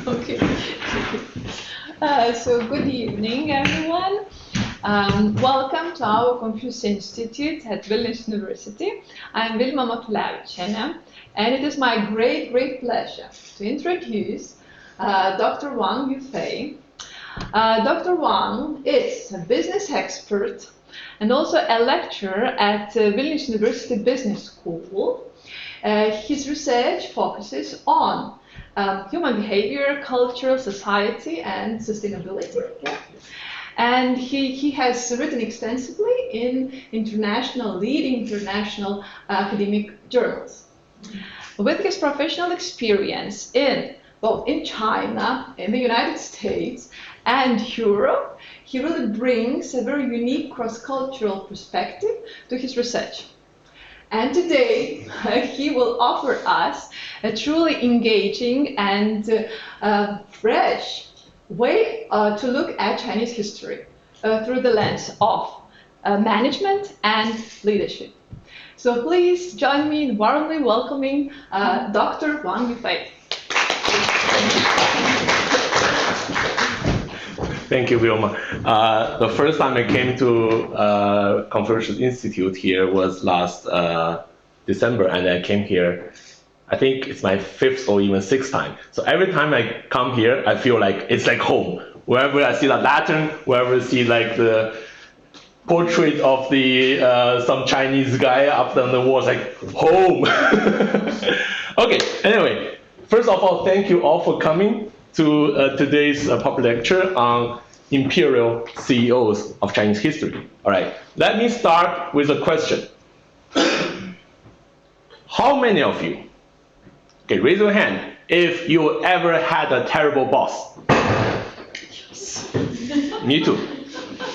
Okay. So good evening, everyone. Welcome to our Confucius Institute at Vilnius University. I'm Vilma Matulavičienė, and it is my great pleasure to introduce Dr. Wang Yufei. Dr. Wang is a business expert and also a lecturer at Vilnius University Business School. His research focuses on human behavior, culture, society, and sustainability. Yeah. And he has written extensively in leading international academic journals. With his professional experience in both in China, in the United States, and Europe, he really brings a very unique cross-cultural perspective to his research. And today, he will offer us a truly engaging and fresh way to look at Chinese history through the lens of management and leadership. So please join me in warmly welcoming Dr. Wang Yufei. Thank you, Vilma. The first time I came to Confucius Institute here was last December, and I came here, I think it's my 5th or even 6th time. So every time I come here, I feel like it's like home. Wherever I see the lantern, wherever I see like the portrait of the some Chinese guy up on the wall, it's like home. Okay, anyway, first of all, thank you all for coming to today's public lecture on Imperial CEOs of Chinese history. All right, let me start with a question. How many of you, okay, raise your hand if you ever had a terrible boss? Yes. Me too.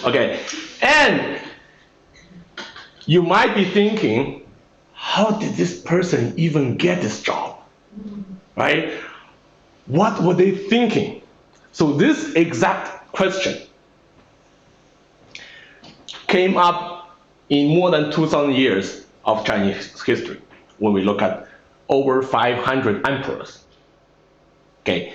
Okay, and you might be thinking, how did this person even get this job, right? What were they thinking? So this exact question came up in more than 2,000 years of Chinese history when we look at over 500 emperors. Okay.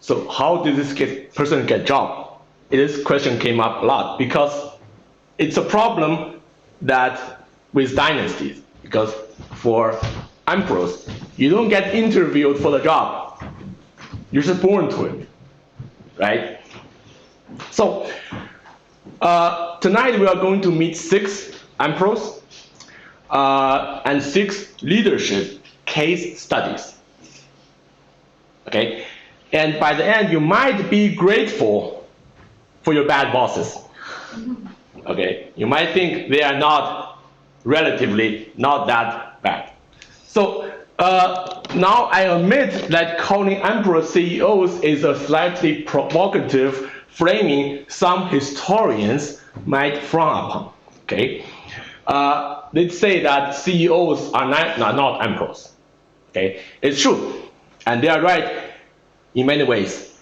So how did this person get a job? This question came up a lot because it's a problem that with dynasties, because for emperors, you don't get interviewed for the job. You're just born to it, right? So tonight we are going to meet 6 emperors and 6 leadership case studies. Okay, and by the end you might be grateful for your bad bosses. Okay, you might think they are relatively not that bad. So now I admit that calling emperor CEOs is a slightly provocative framing some historians might frown upon. Okay, they say that CEOs are not emperors. Okay, it's true, and they are right in many ways.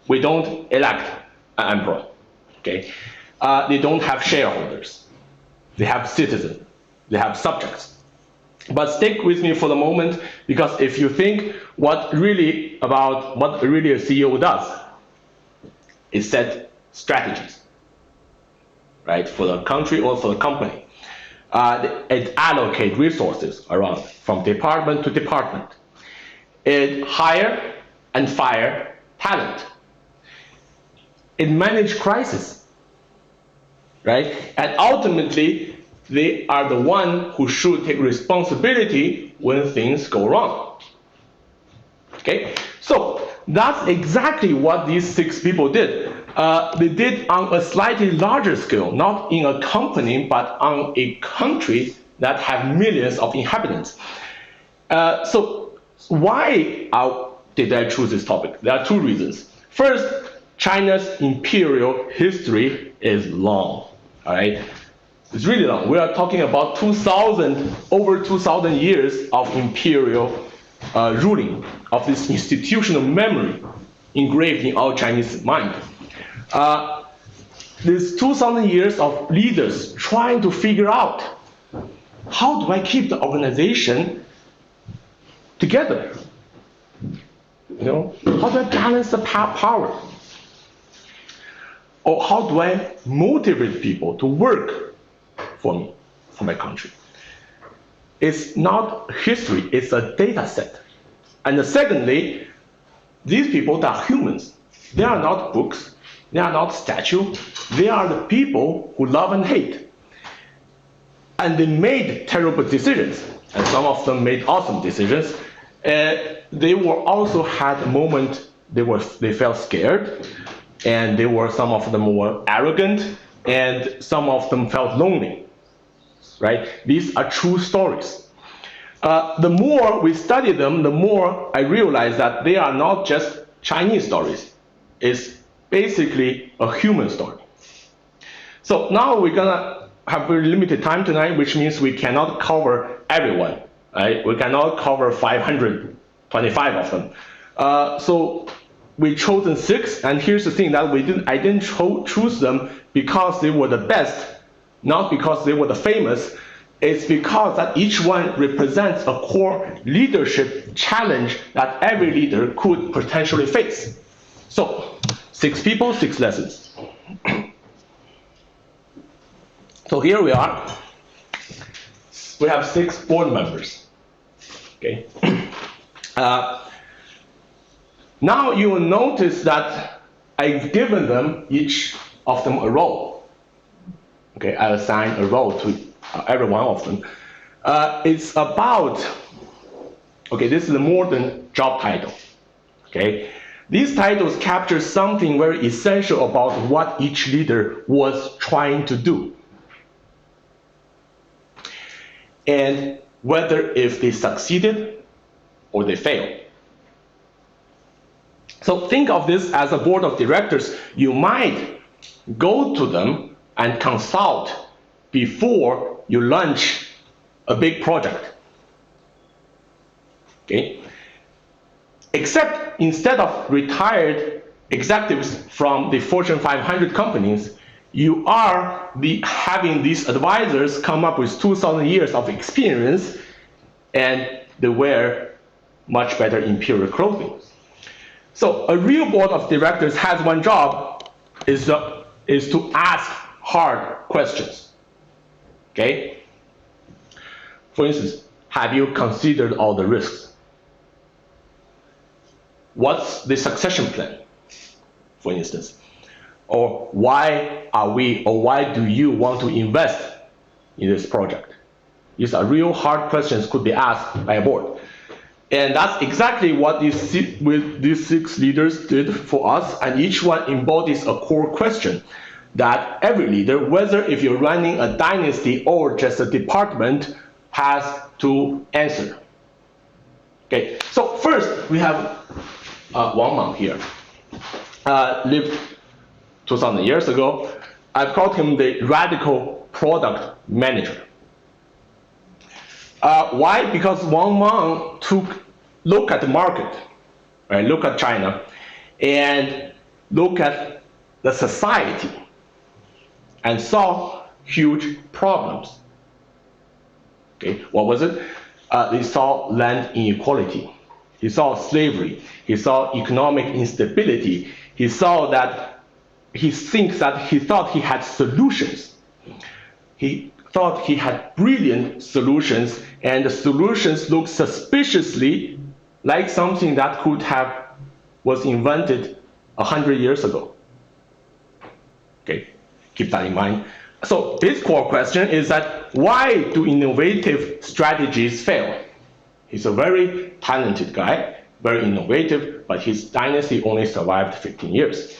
We don't elect an emperor. Okay, they don't have shareholders. They have citizens. They have subjects. But stick with me for the moment, because if you think what really a CEO does is set strategies, right, for the country or for the company. It allocates resources around from department to department. It hire and fire talent. It manages crisis, right? And ultimately, they are the one who should take responsibility when things go wrong. Okay, so that's exactly what these 6 people did. They did on a slightly larger scale, not in a company, but on a country that have millions of inhabitants. So why did I choose this topic? There are 2 reasons. First, China's imperial history is long. All right. It's really long. We are talking about over 2,000 years of imperial ruling, of this institutional memory engraved in our Chinese mind. This 2,000 years of leaders trying to figure out, how do I keep the organization together? How do I balance the power? Or how do I motivate people to work for me, for my country? It's not history, it's a data set. And secondly, these people are humans. They are not books, they are not statues, they are the people who love and hate. And they made terrible decisions, and some of them made awesome decisions. They were also had a moment they felt scared, and some of them were arrogant, and some of them felt lonely. Right? These are true stories. The more we study them, the more I realize that they are not just Chinese stories. It's basically a human story. So now we're gonna have very limited time tonight, which means we cannot cover everyone. Right? We cannot cover 525 of them. So we chosen 6, and here's the thing that I didn't choose them because they were the best, not because they were the famous. It's because that each one represents a core leadership challenge that every leader could potentially face. So 6 people, 6 lessons. So here we are. We have 6 board members. Okay. Now you will notice that I've given them, each of them, a role. Okay, I assign a role to every one of them. It's about, okay, this is more than job title. Okay, these titles capture something very essential about what each leader was trying to do, and whether if they succeeded or they failed. So think of this as a board of directors. You might go to them and consult before you launch a big project. Okay? Except instead of retired executives from the Fortune 500 companies, you are having these advisors come up with 2,000 years of experience, and they wear much better Imperial clothing. So a real board of directors has one job, is to ask hard questions. Okay? For instance, have you considered all the risks? What's the succession plan, for instance? Or why do you want to invest in this project? These are real hard questions could be asked by a board. And that's exactly what these 6 leaders did for us, and each one embodies a core question that every leader, whether if you're running a dynasty or just a department, has to answer. Okay, so first we have Wang Mang here. Lived 2,000 years ago. I've called him the radical product manager. Why? Because Wang Mang look at the market, right? Look at China, and look at the society, and saw huge problems. Okay, what was it? He saw land inequality. He saw slavery. He saw economic instability. He saw that he thought he had solutions. He thought he had brilliant solutions, and the solutions looked suspiciously like something that was invented 100 years ago. Okay, keep that in mind. So his core question is that why do innovative strategies fail? He's a very talented guy, very innovative, but his dynasty only survived 15 years.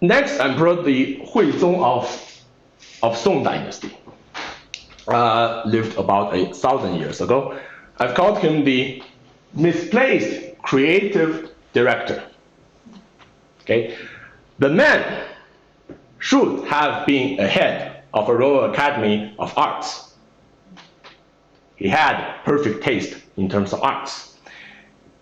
Next, I brought the Huizong of Song dynasty. Lived about 1,000 years ago. I've called him the misplaced creative director. Okay, the man should have been a head of a Royal Academy of Arts. He had perfect taste in terms of arts.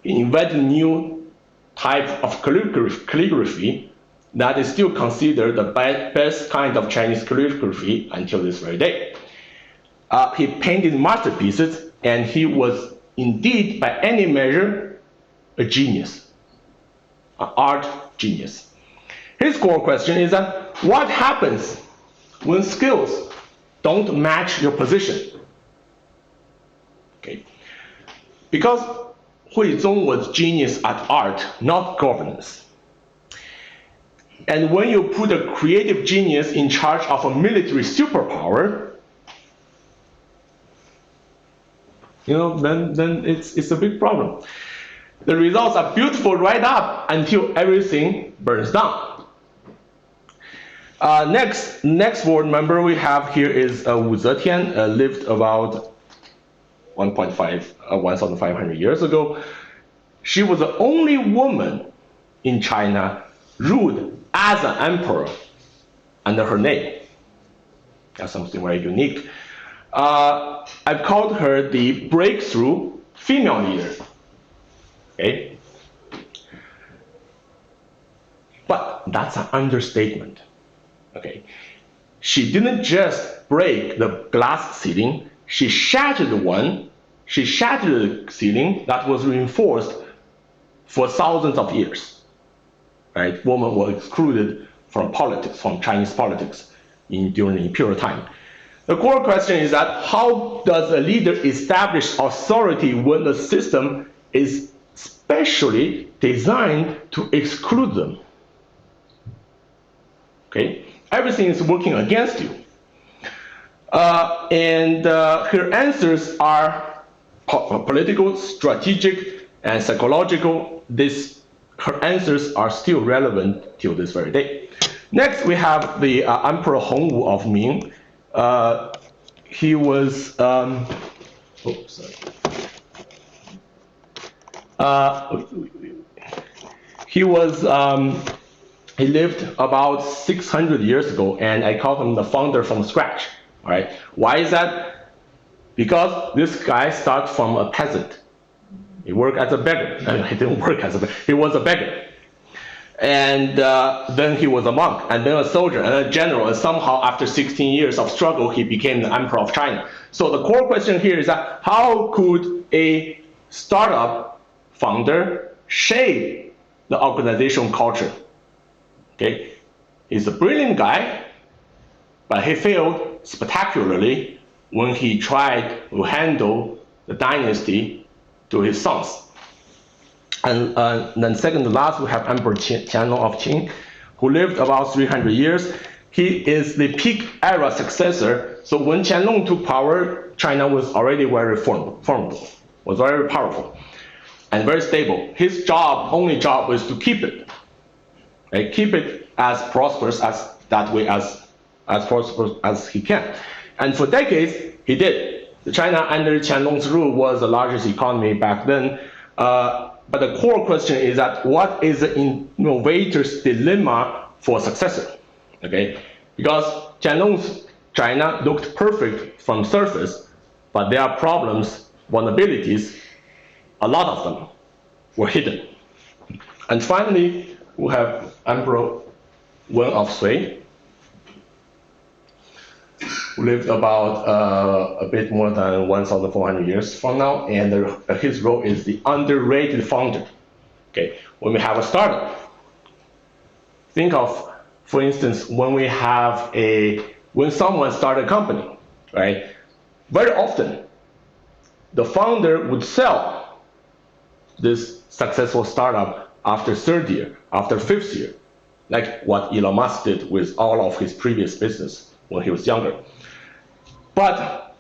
He invented a new type of calligraphy that is still considered the best kind of Chinese calligraphy until this very day. He painted masterpieces, and he was indeed, by any measure, a genius, an art genius. His core question is that what happens when skills don't match your position? Okay. Because Huizong was genius at art, not governance. And when you put a creative genius in charge of a military superpower, then it's a big problem. The results are beautiful right up until everything burns down. Next board member we have here is Wu Zetian, lived about 1,500 years ago. She was the only woman in China ruled as an emperor under her name. That's something very unique. I've called her the breakthrough female leader. Okay? But that's an understatement. Okay? She didn't just break the glass ceiling, she shattered one. She shattered the ceiling that was reinforced for thousands of years. Right? Women were excluded from politics, from Chinese politics during the Imperial time. The core question is that how does a leader establish authority when the system is specially designed to exclude them? Okay? Everything is working against you. Her answers are political, strategic, and psychological. Her answers are still relevant till this very day. Next, we have the Emperor Hongwu of Ming. He was, he lived about 600 years ago, and I call him the founder from scratch. All right? Why is that? Because this guy started from a peasant. He worked as a beggar. He didn't work as a beggar. He was a beggar. And then he was a monk, and then a soldier, and a general, and somehow after 16 years of struggle, he became the emperor of China. So the core question here is that how could a startup founder shape the organizational culture? Okay, he's a brilliant guy, but he failed spectacularly when he tried to handle the dynasty to his sons. And then second to last, we have Emperor Qianlong of Qin, who lived about 300 years. He is the peak era successor. So when Qianlong took power, China was already very formidable, was very powerful, and very stable. His only job was to keep it, right? Keep it as prosperous as prosperous as he can. And for decades, he did. China under Qianlong's rule was the largest economy back then. But the core question is that what is the innovator's dilemma for successor? Okay, because Qianlong's China looked perfect from surface, but there are problems, vulnerabilities. A lot of them were hidden. And finally, we have Emperor Wen of Sui, who lived about a bit more than 1,400 years from now, and his role is the underrated founder. Okay, when we have a startup, think of, for instance, when someone started a company, right? Very often, the founder would sell this successful startup after third year, after fifth year, like what Elon Musk did with all of his previous business when he was younger. But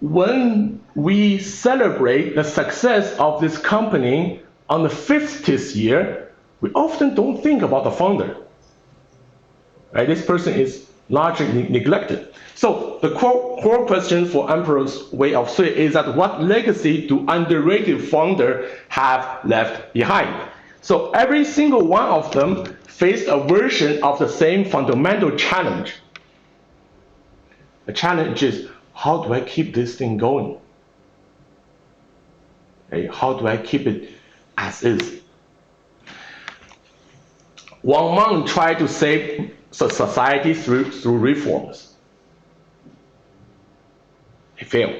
when we celebrate the success of this company on the 50th year, we often don't think about the founder. Right? This person is largely neglected. So the core question for Emperor's Way of Sui is that what legacy do underrated founders have left behind? So every single one of them faced a version of the same fundamental challenge. The challenge is, how do I keep this thing going? Okay, how do I keep it as is? Wang Mang tried to save society through reforms. He failed.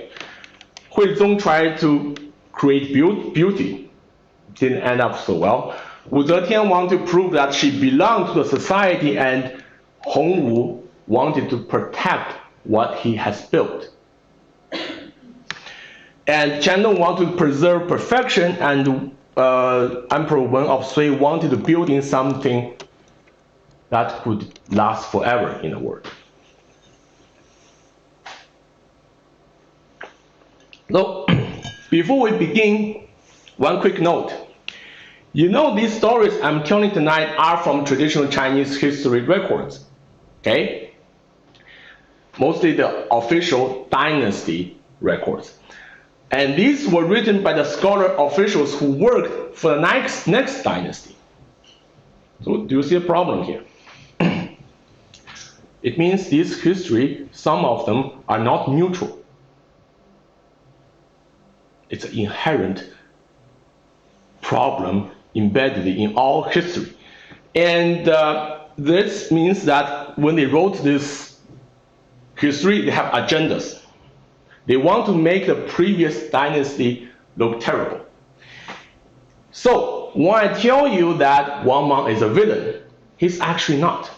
Huizong tried to create beauty. Didn't end up so well. Wu Zetian wanted to prove that she belonged to the society, and Hongwu wanted to protect what he has built. And Chen Dong wanted to preserve perfection, and Emperor Wen of Sui wanted to build in something that could last forever in the world. So, before we begin, one quick note. You know, these stories I'm telling tonight are from traditional Chinese history records, okay? Mostly the official dynasty records. And these were written by the scholar officials who worked for the next dynasty. So do you see a problem here? It means this history, some of them are not neutral. It's an inherent problem embedded in all history. And this means that when they wrote this history, they have agendas. They want to make the previous dynasty look terrible. So when I tell you that Wang Mang is a villain, he's actually not.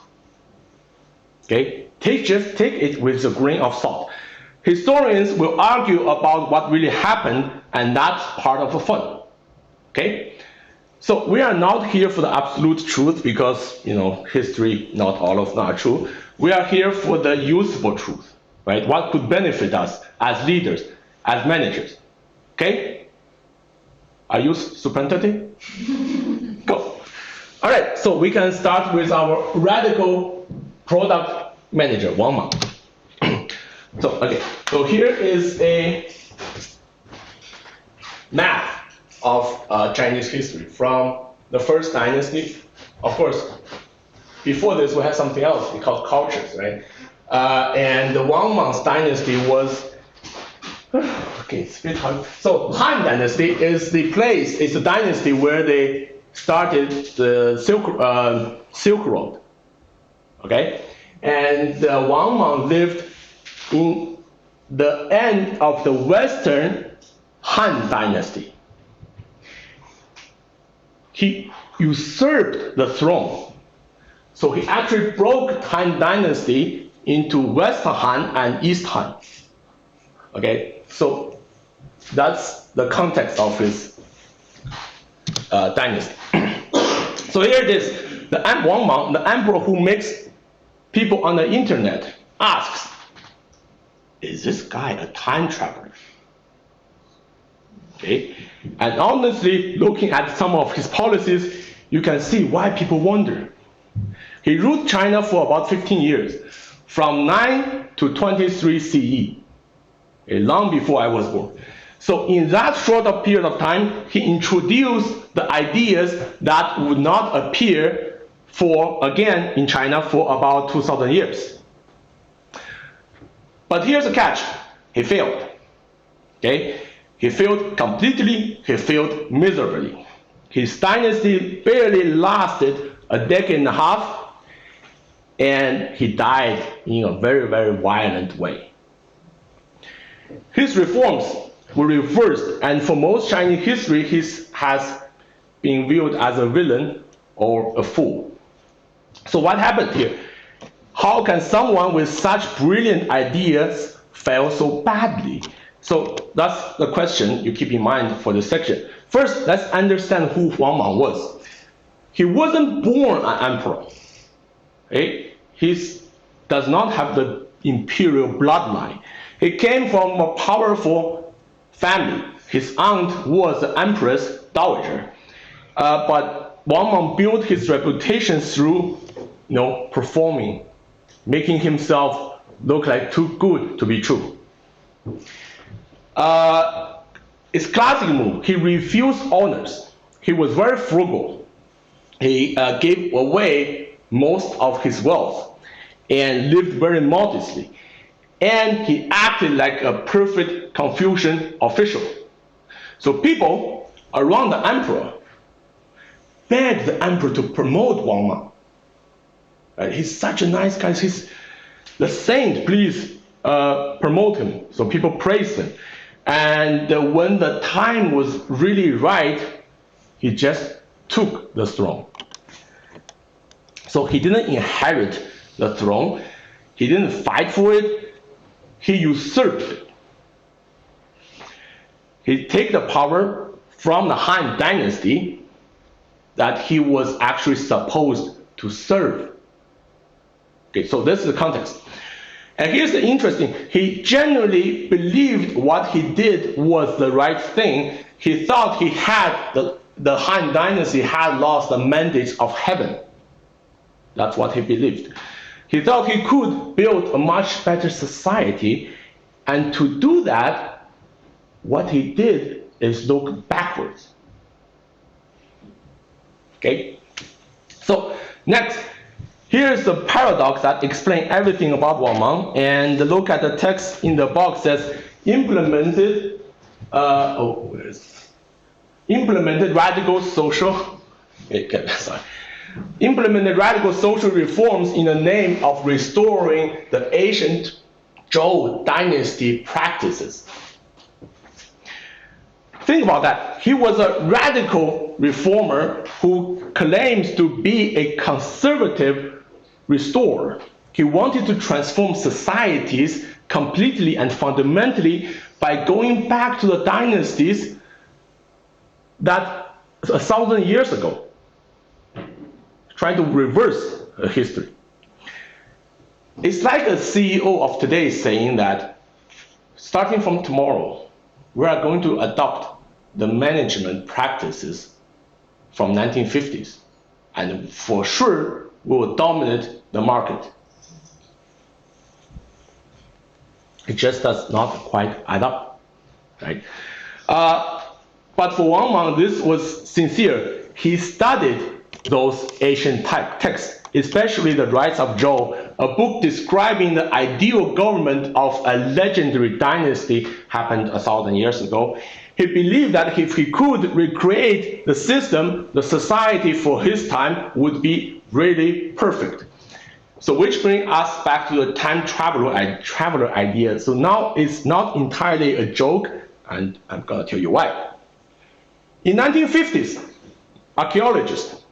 Okay? Just take it with a grain of salt. Historians will argue about what really happened, and that's part of the fun. Okay? So we are not here for the absolute truth because, you know, history, not all of them are true. We are here for the useful truth, right? What could benefit us as leaders, as managers. Okay? Are you super entertained? Go. All right, so we can start with our radical product manager, Wang Mang. So here is a map of Chinese history from the first dynasty. Of course, before this we had something else we called cultures, right? And the Wang Mang's dynasty was, okay, it's a bit hard. So Han Dynasty is the place, it's the dynasty where they started the Silk Road, okay? And Wang Mang lived in the end of the Western Han Dynasty. He usurped the throne. So he actually broke Han Dynasty into West Han and East Han. Okay, so that's the context of his dynasty. So here it is, the Wang Mang, the emperor who makes people on the internet asks, is this guy a time traveler? Okay, and honestly, looking at some of his policies, you can see why people wonder. He ruled China for about 15 years, from 9 to 23 CE, long before I was born. So in that short period of time, he introduced the ideas that would not appear again in China for about 2,000 years. But here's the catch, he failed. Okay? He failed completely, he failed miserably. His dynasty barely lasted a decade and a half, and he died in a very, very violent way. His reforms were reversed, and for most Chinese history, he has been viewed as a villain or a fool. So what happened here? How can someone with such brilliant ideas fail so badly? So that's the question you keep in mind for this section. First, let's understand who Wang Mang was. He wasn't born an emperor. Okay? He does not have the imperial bloodline. He came from a powerful family. His aunt was the empress dowager. But Wang Mang built his reputation through, performing, making himself look like too good to be true. It's classic move. He refused honors. He was very frugal. He gave away most of his wealth and lived very modestly. And he acted like a perfect Confucian official. So people around the emperor begged the emperor to promote Wang Mang. Right? He's such a nice guy. He's the saint. Please promote him. So people praised him. And when the time was really right, he just took the throne. So he didn't inherit the throne. He didn't fight for it. He usurped it. He took the power from the Han Dynasty that he was actually supposed to serve. Okay, so this is the context. And here's the interesting, he genuinely believed what he did was the right thing. He thought he had, the Han Dynasty had lost the mandate of heaven. That's what he believed. He thought he could build a much better society, and to do that, what he did is look backwards. Okay? So, next, here's the paradox that explains everything about Wang Mang, and look at the text in the box says, implemented radical social, implemented radical social reforms in the name of restoring the ancient Zhou dynasty practices. Think about that. He was a radical reformer who claims to be a conservative restorer. He wanted to transform societies completely and fundamentally by going back to the dynasties that 1,000 years ago, trying to reverse history. It's like a CEO of today saying that starting from tomorrow, we are going to adopt the management practices from 1950s, and for sure we will dominate the market. It just does not quite add up, right? But for Wang Mang, this was sincere. He studied those ancient texts, especially the Rites of Zhou, a book describing the ideal government of a legendary dynasty happened 1,000 years ago. He believed that if he could recreate the system, the society for his time would be really perfect. So which brings us back to the time traveler idea. So now it's not entirely a joke, and I'm going to tell you why. In 1950s, archaeologists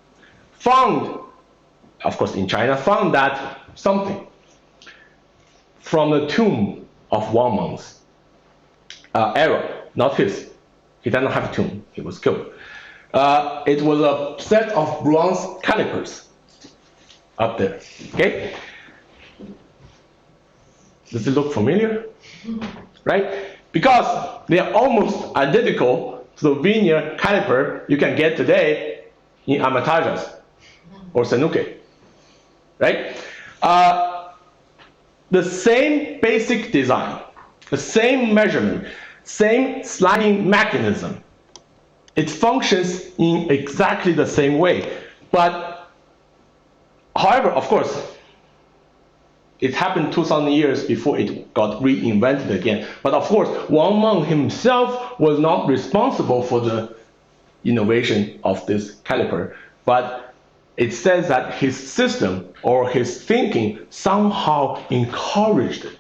found, of course in China, found that something from the tomb of Wang Mang's era, not his. He doesn't have a tomb, he was killed. It was a set of bronze calipers up there, okay? Does it look familiar? Right? Because they are almost identical to the vernier caliper you can get today in Armitages or Sanuque, right? The same basic design, the same measurement, same sliding mechanism. It functions in exactly the same way. But, however, of course, it happened 2,000 years before it got reinvented again. But of course, Wang Mang himself was not responsible for the innovation of this caliper. But it says that his system or his thinking somehow encouraged it.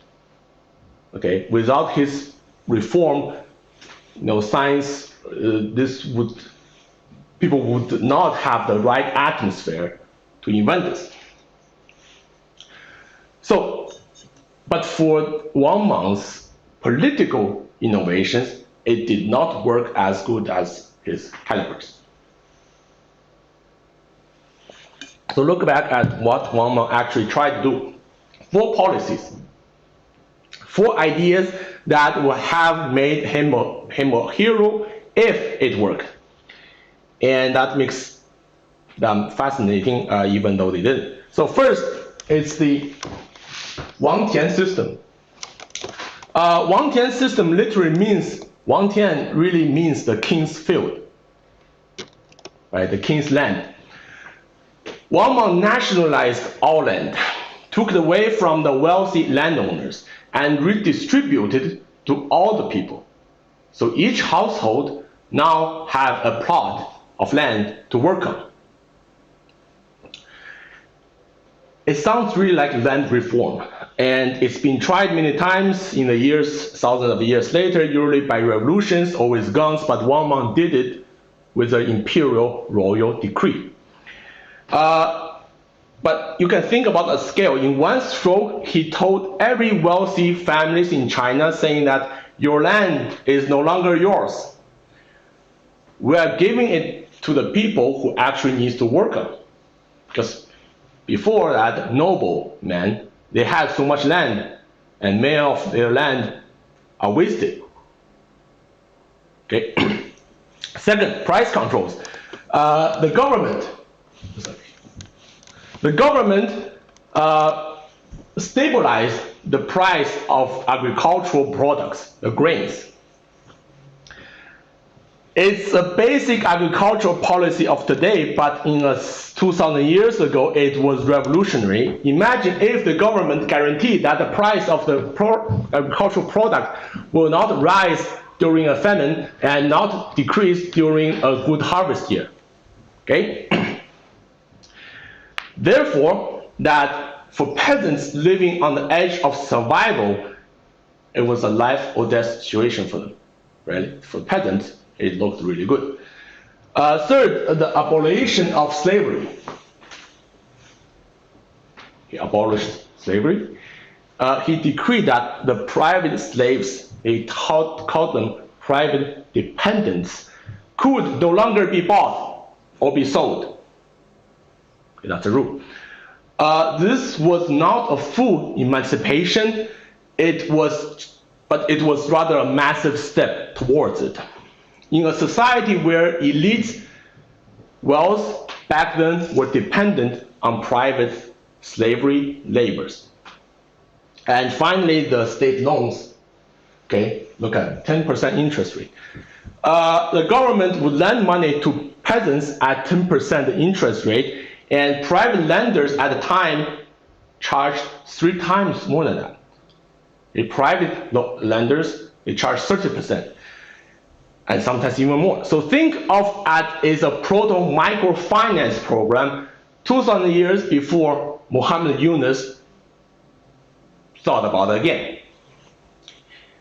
Okay, without his reform, science, people would not have the right atmosphere to invent this. So, but for Wang Mang's political innovations, it did not work as good as his calipers. So look back at what Wang Mang actually tried to do. 4 policies, 4 ideas that would have made him a hero if it worked. And that makes them fascinating, even though they didn't. So first, it's the Wang Tian system. Wang Tian system literally means, Wang Tian really means the king's field, right? The king's land. Wang Mang nationalized all land, took it away from the wealthy landowners, and redistributed to all the people. So each household now have a plot of land to work on. It sounds really like land reform, And it's been tried many times in the years, thousands of years later, usually by revolutions or with guns, but Wang Mang did it with an imperial royal decree. But you can think about a scale. In one stroke, he told every wealthy families in China saying that your land is no longer yours. We are giving it to the people who actually needs to work on. Because before that, noblemen, they had so much land, and many of their land are wasted. Okay. Second, price controls. The government stabilized the price of agricultural products, the grains. It's a basic agricultural policy of today, but in 2,000 years ago, it was revolutionary. Imagine if the government guaranteed that the price of the agricultural product will not rise during a famine and not decrease during a good harvest year. Okay? Therefore, that for peasants living on the edge of survival, it was a life or death situation for them. Really, for peasants, it looked really good. Third, the abolition of slavery. He abolished slavery. He decreed that the private slaves, he called them private dependents, could no longer be bought or be sold. That's a rule. This was not a full emancipation, but it was rather a massive step towards it. In a society where elites' wealth back then were dependent on private slavery labors. And finally, the state loans. Okay, look at 10% interest rate. The government would lend money to peasants at 10% interest rate, and private lenders at the time charged 3 times more than that. The private lenders, they charge 30%. And sometimes even more. So think of it as a proto-microfinance program 2,000 years before Muhammad Yunus thought about it again.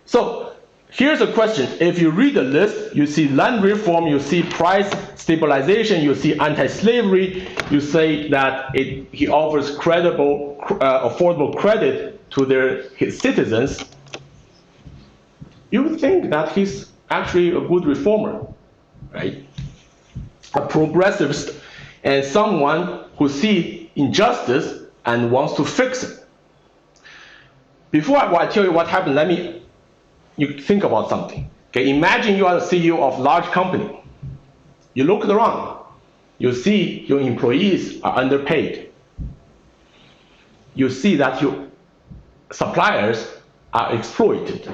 So here's a question. If you read the list, you see land reform, you see price stabilization, you see anti-slavery, you say that he offers credible, affordable credit to his citizens. You would think that he's actually a good reformer, right? A progressivist and someone who sees injustice and wants to fix it. Before I tell you what happened, you think about something. Okay, imagine you are the CEO of a large company. You look around, you see your employees are underpaid. You see that your suppliers are exploited,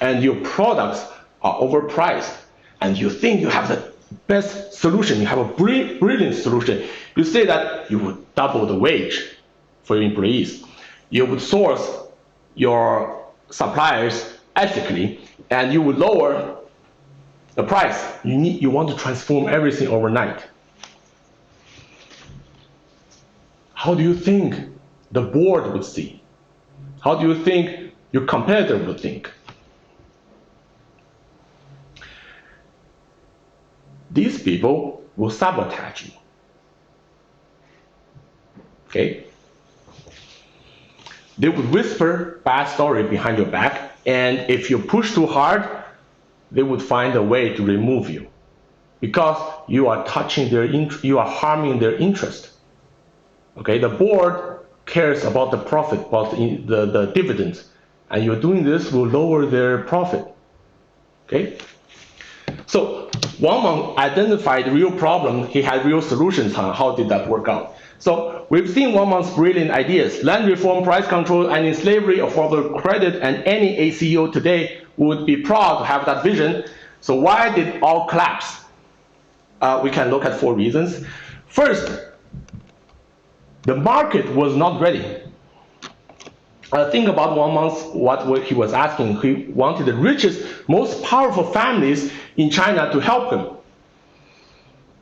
and your products are overpriced, and you think you have the best solution, you have a brilliant solution. You say that you would double the wage for your employees. You would source your suppliers ethically, and you would lower the price. You want to transform everything overnight. How do you think the board would see? How do you think your competitor would think? These people will sabotage you. Okay? They would whisper bad story behind your back, and if you push too hard, they would find a way to remove you, because you are you are harming their interest. Okay? The board cares about the profit, about the dividends, and you're doing this will lower their profit. Okay? So Wang Mang identified the real problem. He had real solutions on how did that work out. So we've seen Wang Mang's brilliant ideas: land reform, price control, ending slavery, affordable credit, and any ACEO today would be proud to have that vision. So why did it all collapse? We can look at 4 reasons. First, the market was not ready. Think about Wang Mang's, what he was asking. He wanted the richest, most powerful families in China to help him.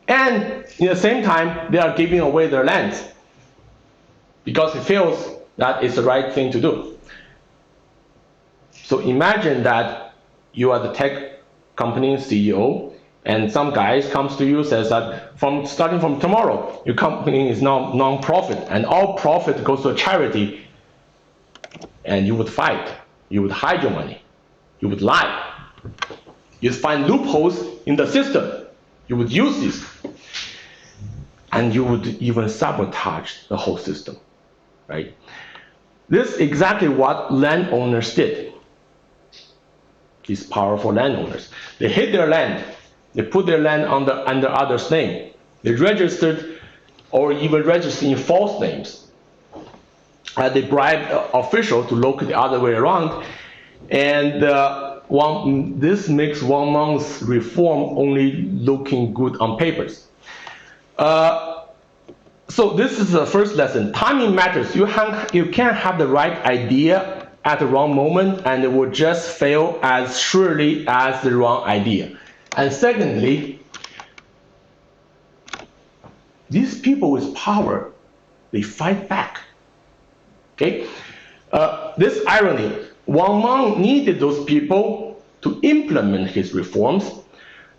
And in the same time, they are giving away their lands because he feels that it's the right thing to do. So imagine that you are the tech company CEO, and some guys comes to you says that starting from tomorrow, your company is now non-profit, and all profit goes to a charity. And you would fight, you would hide your money, you would lie, you'd find loopholes in the system, you would use this, and you would even sabotage the whole system, right? This is exactly what landowners did. These powerful landowners, they hid their land, they put their land under others' name, they registered or even registered in false names. They bribed officials to look the other way around, and this makes Wang Mang's reform only looking good on papers. So this is the first lesson. Timing matters. You can't have the right idea at the wrong moment, and it will just fail as surely as the wrong idea. And secondly, these people with power, they fight back. Okay, this irony, Wang Mang needed those people to implement his reforms.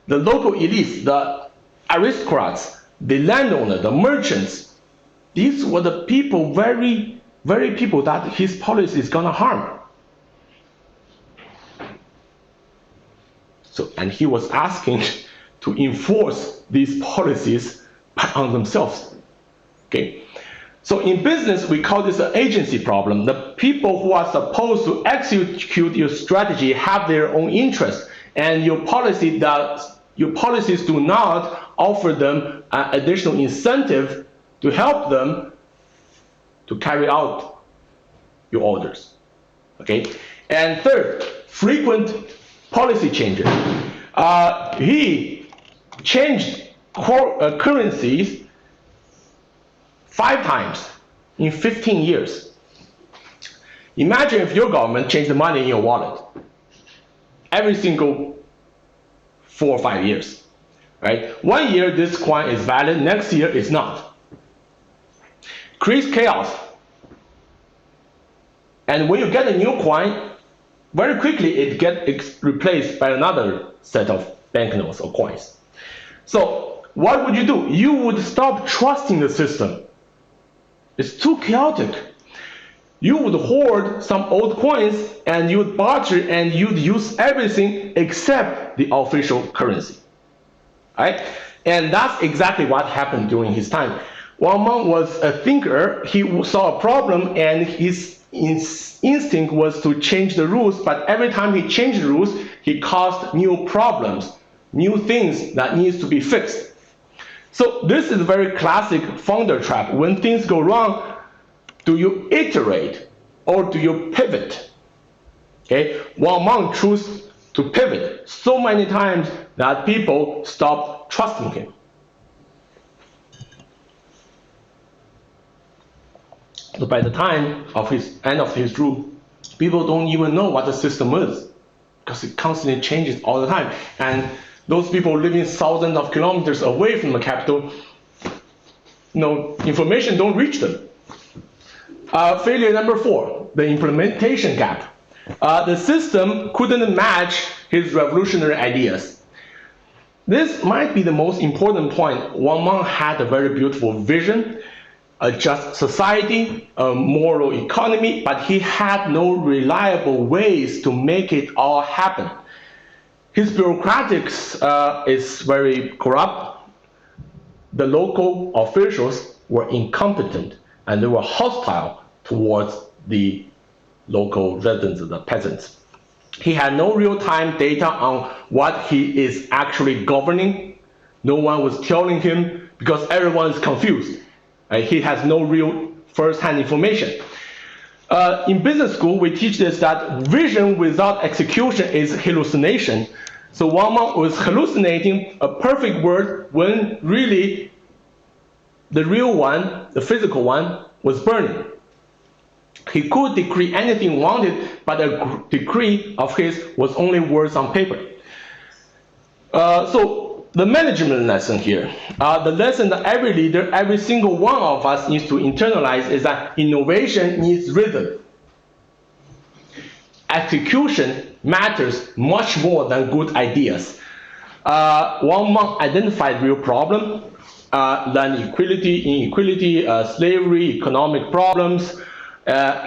The local elites, the aristocrats, the landowners, the merchants, these were the people, very people that his policy is gonna harm. So, and he was asking to enforce these policies on themselves. Okay. So in business, we call this an agency problem. The people who are supposed to execute your strategy have their own interests, and your policies do not offer them an additional incentive to help them to carry out your orders. Okay? And third, frequent policy changes. He changed currencies 5 times in 15 years. Imagine if your government changed the money in your wallet every single 4 or 5 years, right? 1 year this coin is valid, next year it's not. Creates chaos. And when you get a new coin, very quickly it gets replaced by another set of banknotes or coins. So what would you do? You would stop trusting the system. It's too chaotic. You would hoard some old coins, and you would barter, and you'd use everything except the official currency. Right? And that's exactly what happened during his time. Wang Mang was a thinker. He saw a problem, and his instinct was to change the rules, but every time he changed the rules, he caused new problems, new things that needs to be fixed. So this is a very classic founder trap. When things go wrong, do you iterate or do you pivot? Okay, Wang Mang chose to pivot so many times that people stopped trusting him. So by the time of his end of his rule, people don't even know what the system is, because it constantly changes all the time. And those people living thousands of kilometers away from the capital, information don't reach them. Failure number 4, the implementation gap. The system couldn't match his revolutionary ideas. This might be the most important point. Wang Mang had a very beautiful vision, a just society, a moral economy, but he had no reliable ways to make it all happen. His bureaucratics is very corrupt. The local officials were incompetent, and they were hostile towards the local residents, the peasants. He had no real-time data on what he is actually governing. No one was telling him, because everyone is confused. He has no real first-hand information. In business school, we teach this, that vision without execution is hallucination. So Wang Mang was hallucinating a perfect word when really the real one, the physical one, was burning. He could decree anything he wanted, but a decree of his was only words on paper. So the management lesson here, the lesson that every leader, every single one of us needs to internalize is that innovation needs rhythm. execution matters much more than good ideas. Wang Mang identified real problem, land inequality, slavery, economic problems.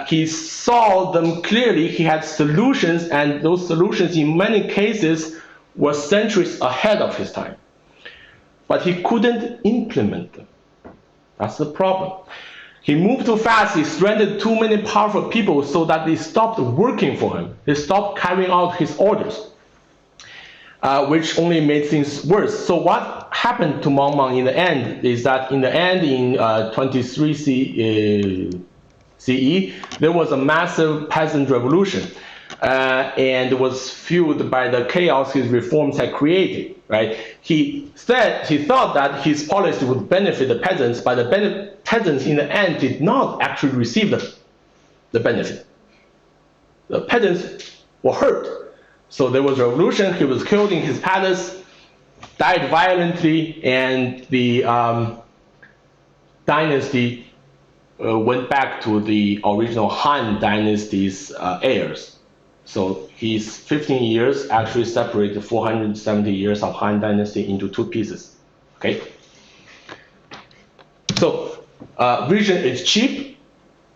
He saw them clearly. He had solutions, and those solutions in many cases were centuries ahead of his time. But he couldn't implement them. That's the problem. He moved too fast. He surrendered too many powerful people so that they stopped working for him. They stopped carrying out his orders, which only made things worse. So what happened to Wang Mang in the end is that in 23 CE, there was a massive peasant revolution, and it was fueled by the chaos his reforms had created. Right? He thought that his policy would benefit the peasants, but the peasants in the end did not actually receive the benefit. The peasants were hurt. So there was a revolution. He was killed in his palace, died violently, and the dynasty went back to the original Han dynasty's heirs. So his 15 years actually separated 470 years of Han dynasty into two pieces. Okay. So vision is cheap,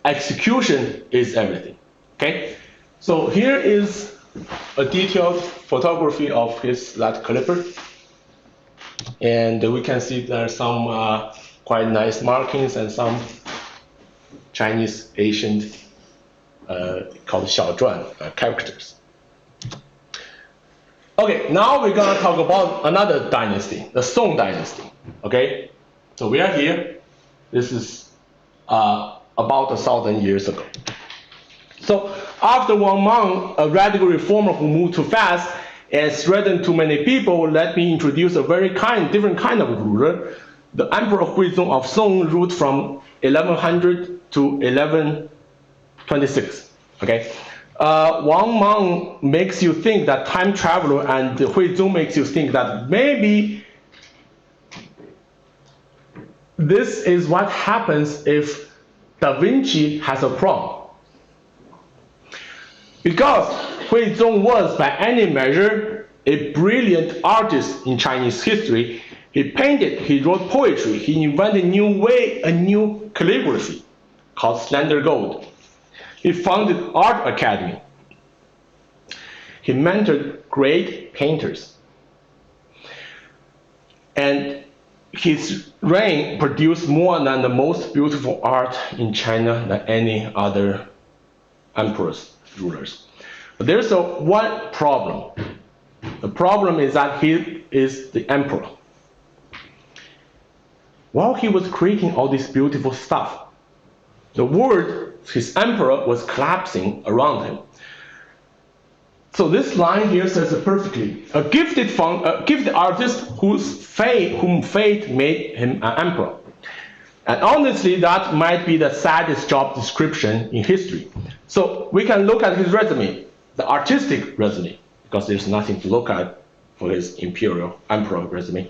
execution is everything. Okay. So here is a detailed photography of his that clipper, and we can see there are some quite nice markings and some Chinese ancient called 小篆 characters. Okay, now we're gonna talk about another dynasty, the Song dynasty. Okay, so we are here. This is about 1,000 years ago. So after Wang Mang, a radical reformer who moved too fast and threatened too many people, let me introduce a very different kind of ruler. The Emperor Huizong of Song ruled from 1100 to 1126. Okay, Wang Mang makes you think that time traveler, and Huizong makes you think that maybe this is what happens if Da Vinci has a problem. Because Huizong was, by any measure, a brilliant artist in Chinese history. He painted, he wrote poetry, he invented a new calligraphy called slender gold. He founded art academy. He mentored great painters. And his reign produced more than the most beautiful art in China than any other emperors, rulers. But there's one problem. The problem is that he is the emperor. While he was creating all this beautiful stuff, the world, his emperor, was collapsing around him. So this line here says it perfectly. A gifted artist whom fate made him an emperor. And honestly, that might be the saddest job description in history. So we can look at his resume, the artistic resume, because there's nothing to look at for his imperial emperor resume.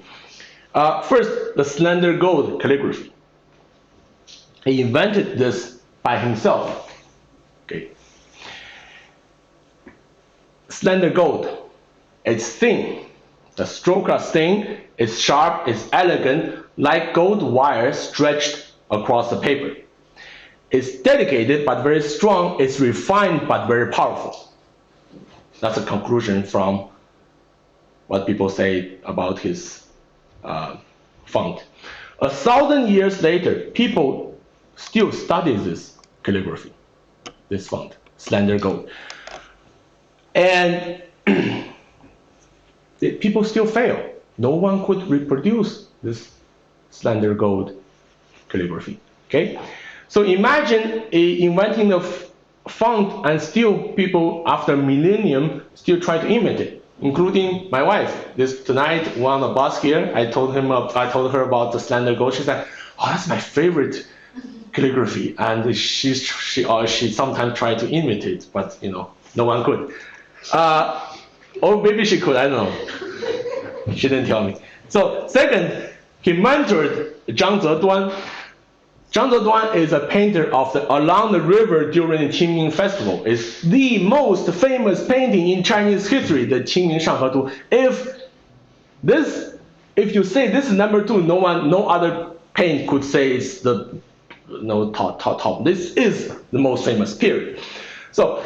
First, the slender gold calligraphy. He invented this by himself. Okay. Slender gold. It's thin. The strokes are thin. It's sharp. It's elegant, like gold wire stretched across the paper. It's dedicated but very strong. It's refined but very powerful. That's a conclusion from what people say about his font. 1,000 years later, people still study this calligraphy, this font, slender gold. And people still fail. No one could reproduce this slender gold calligraphy. Okay? So imagine inventing a font, and still people, after millennium, still try to imitate, including my wife. Tonight, one of the boss here, I told her about the slender gold. She said, "Oh, that's my favorite calligraphy," and she sometimes tried to imitate, but no one could. Or maybe she could, I don't know. She didn't tell me. So second, he mentored Zhang Zeduan. Zhang Zeduan is a painter of the along the river during the Qingming festival. It's the most famous painting in Chinese history, the Qingming Shanghedu. If you say this is number 2, no other paint could say it's the top. This is the most famous period. So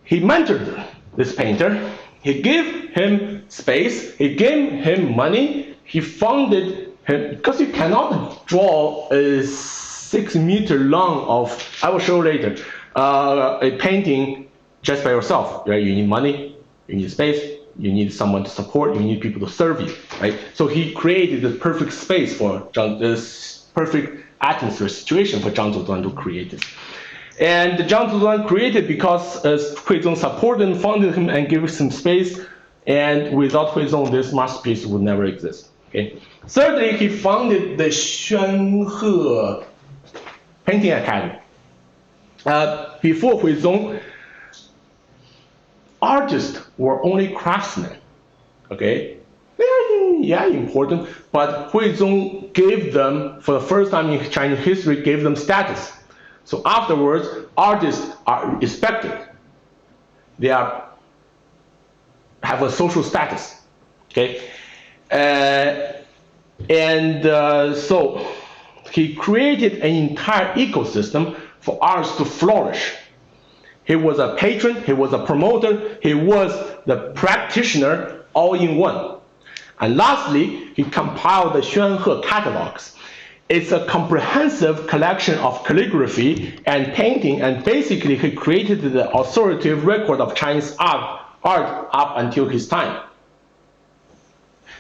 he mentored this painter. He gave him space. He gave him money. He funded him, because you cannot draw a 6-meter long I will show later, a painting just by yourself, right? You need money, you need space, you need someone to support, you need people to serve you, right? So he created the perfect space for this perfect atmosphere situation for Zhang Zeduan to create this. And Zhang Zeduan created because Huizong supported him, funded him, and gave him space. And without Huizong, this masterpiece would never exist. Okay. Thirdly, he founded the Xuanhe Painting Academy. Before Huizong, artists were only craftsmen. Okay, they are important, but Huizong gave them, for the first time in Chinese history, gave them status. So afterwards, artists are respected. They have a social status. Okay. So he created an entire ecosystem for arts to flourish. He was a patron, he was a promoter, he was the practitioner, all in one. And lastly, he compiled the Xuanhe catalogs. It's a comprehensive collection of calligraphy and painting, and basically he created the authoritative record of Chinese art up until his time.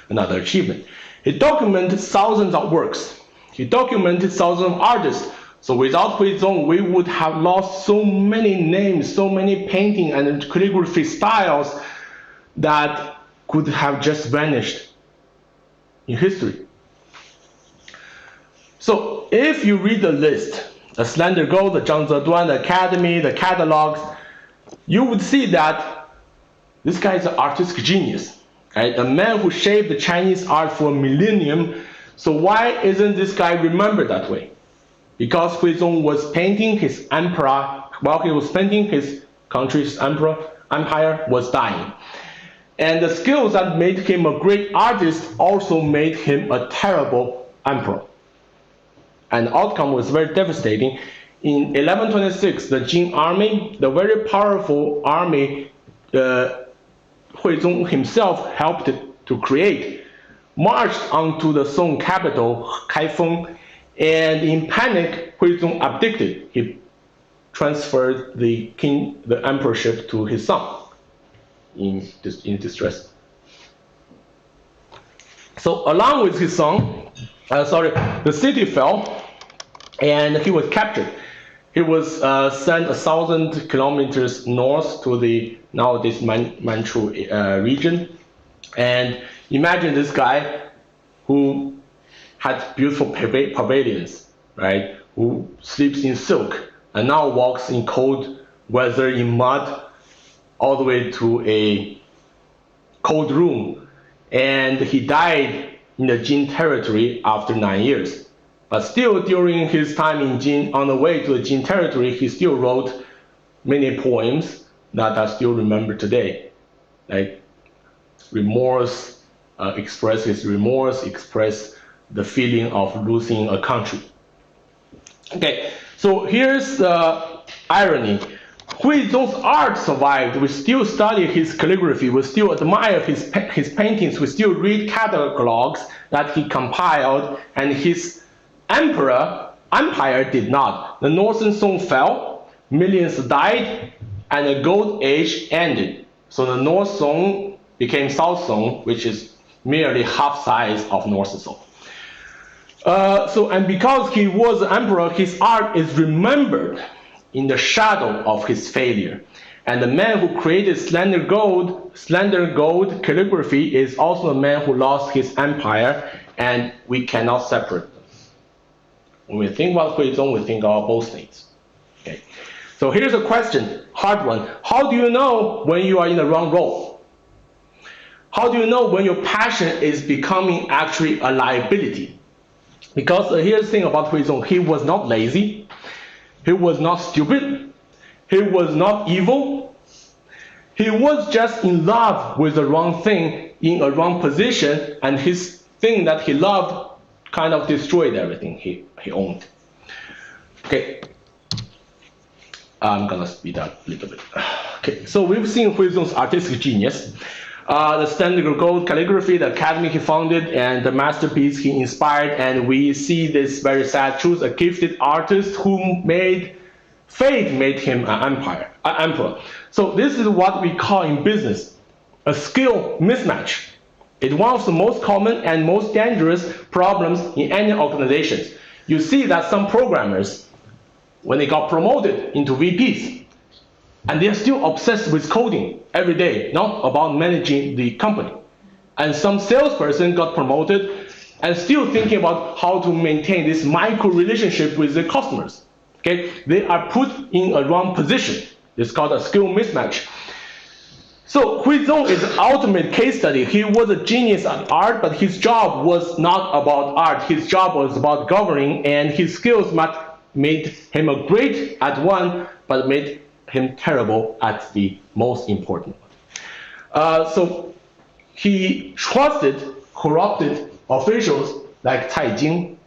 Another achievement. He documented thousands of works. He documented thousands of artists. So without Huizong, we would have lost so many names, so many painting and calligraphy styles that could have just vanished in history. So if you read the list, the Slender Gold, the Zhang Zeduan, the Academy, the catalogs, you would see that this guy is an artistic genius. Right? A man who shaped the Chinese art for a millennium. So why isn't this guy remembered that way? Because Huizong was painting his emperor, while he was painting his country's empire was dying. And the skills that made him a great artist also made him a terrible emperor. And the outcome was very devastating. In 1126, the Jin army, the very powerful army Huizong himself helped to create, marched onto the Song capital, Kaifeng, and in panic, Huizong abdicated. He transferred the emperorship to his son in distress. So along with his son, the city fell, and he was captured. He was sent 1,000 kilometers north to the nowadays Manchu region. And imagine this guy who had beautiful pavilions, right? Who sleeps in silk and now walks in cold weather in mud all the way to a cold room. And he died in the Jin territory after 9 years. But still, during his time in Jin, on the way to the Jin territory, he still wrote many poems that are still remembered today. Like remorse, express his remorse, express the feeling of losing a country. Okay, so here's the irony. Huizong's art survived. We still study his calligraphy. We still admire his paintings. We still read catalogs that he compiled, and his empire did not. The Northern Song fell, millions died, and the Gold Age ended. So the North Song became South Song, which is merely half size of North Song. And because he was an emperor, his art is remembered in the shadow of his failure. And the man who created slender gold calligraphy is also a man who lost his empire, and we cannot separate them. When we think about Huizong, we think about both things. Okay. So here's a question, hard one. How do you know when you are in the wrong role? How do you know when your passion is becoming actually a liability? Because here's the thing about Huizong, he was not lazy, he was not stupid, he was not evil, he was just in love with the wrong thing in a wrong position, and his thing that he loved kind of destroyed everything he owned. Okay, I'm gonna speed up a little bit. Okay, so we've seen Huizong's artistic genius, the standard gold calligraphy, the academy he founded, and the masterpiece he inspired, and we see this very sad truth: a gifted artist who fate made him an emperor. So this is what we call in business a skill mismatch. It's one of the most common and most dangerous problems in any organizations. You see that some programmers, when they got promoted into VPs, and they're still obsessed with coding every day, not about managing the company. And some salesperson got promoted and still thinking about how to maintain this micro relationship with the customers. Okay, they are put in a wrong position. It's called a skill mismatch. So Huizong is the ultimate case study. He was a genius at art, but his job was not about art. His job was about governing, and his skills made him a great at one, but made him terrible at the most important one. So he trusted corrupted officials like Cai Jing.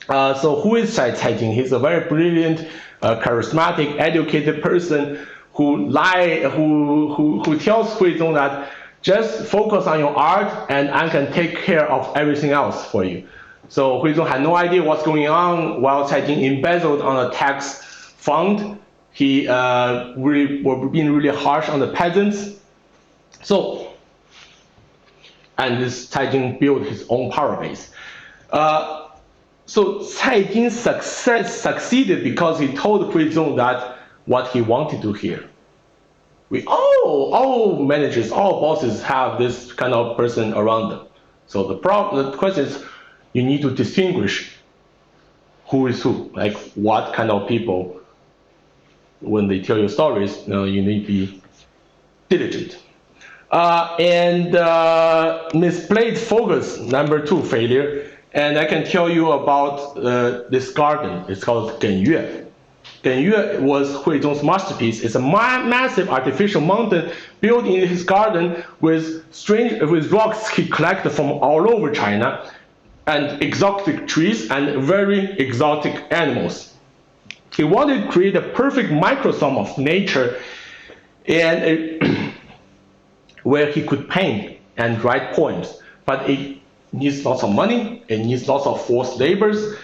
So who is Cai Jing? He's a very brilliant, charismatic, educated person who tells Huizong that just focus on your art and I can take care of everything else for you. So Huizong had no idea what's going on while Cai Jing embezzled on a tax fund. He were being really harsh on the peasants. So, and this Cai Jing built his own power base. So Cai Jing succeeded because he told Huizong that what he wanted to hear. All managers, all bosses have this kind of person around them. So the question is, you need to distinguish who is who, like what kind of people. When they tell you stories, you need to be diligent. Misplaced focus, number 2 failure. And I can tell you about this garden. It's called Genyue. Genyue was Huizong's masterpiece. It's a massive artificial mountain built in his garden with rocks he collected from all over China, and exotic trees and very exotic animals. He wanted to create a perfect microcosm of nature, and where he could paint and write poems. But it needs lots of money, it needs lots of forced labors.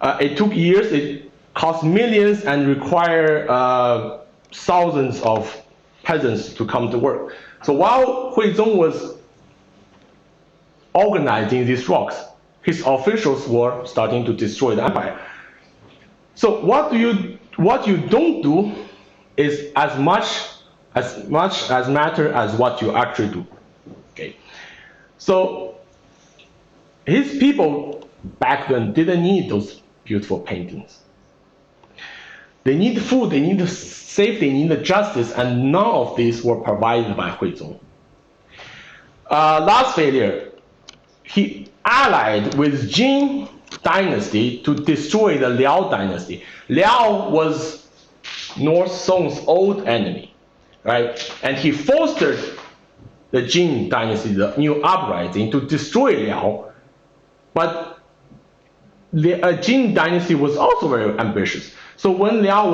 It took years, it cost millions, and required thousands of peasants to come to work. So while Huizong was organizing these rocks, his officials were starting to destroy the empire. So what you don't do is as much as matter as what you actually do. Okay. So his people back then didn't need those beautiful paintings. They need food, they need safety, they need justice, and none of these were provided by Huizong. Last failure, he allied with Jin dynasty to destroy the Liao dynasty. Liao was North Song's old enemy, right? And he fostered the Jin dynasty, the new uprising, to destroy Liao. But the Jin dynasty was also very ambitious. So when Liao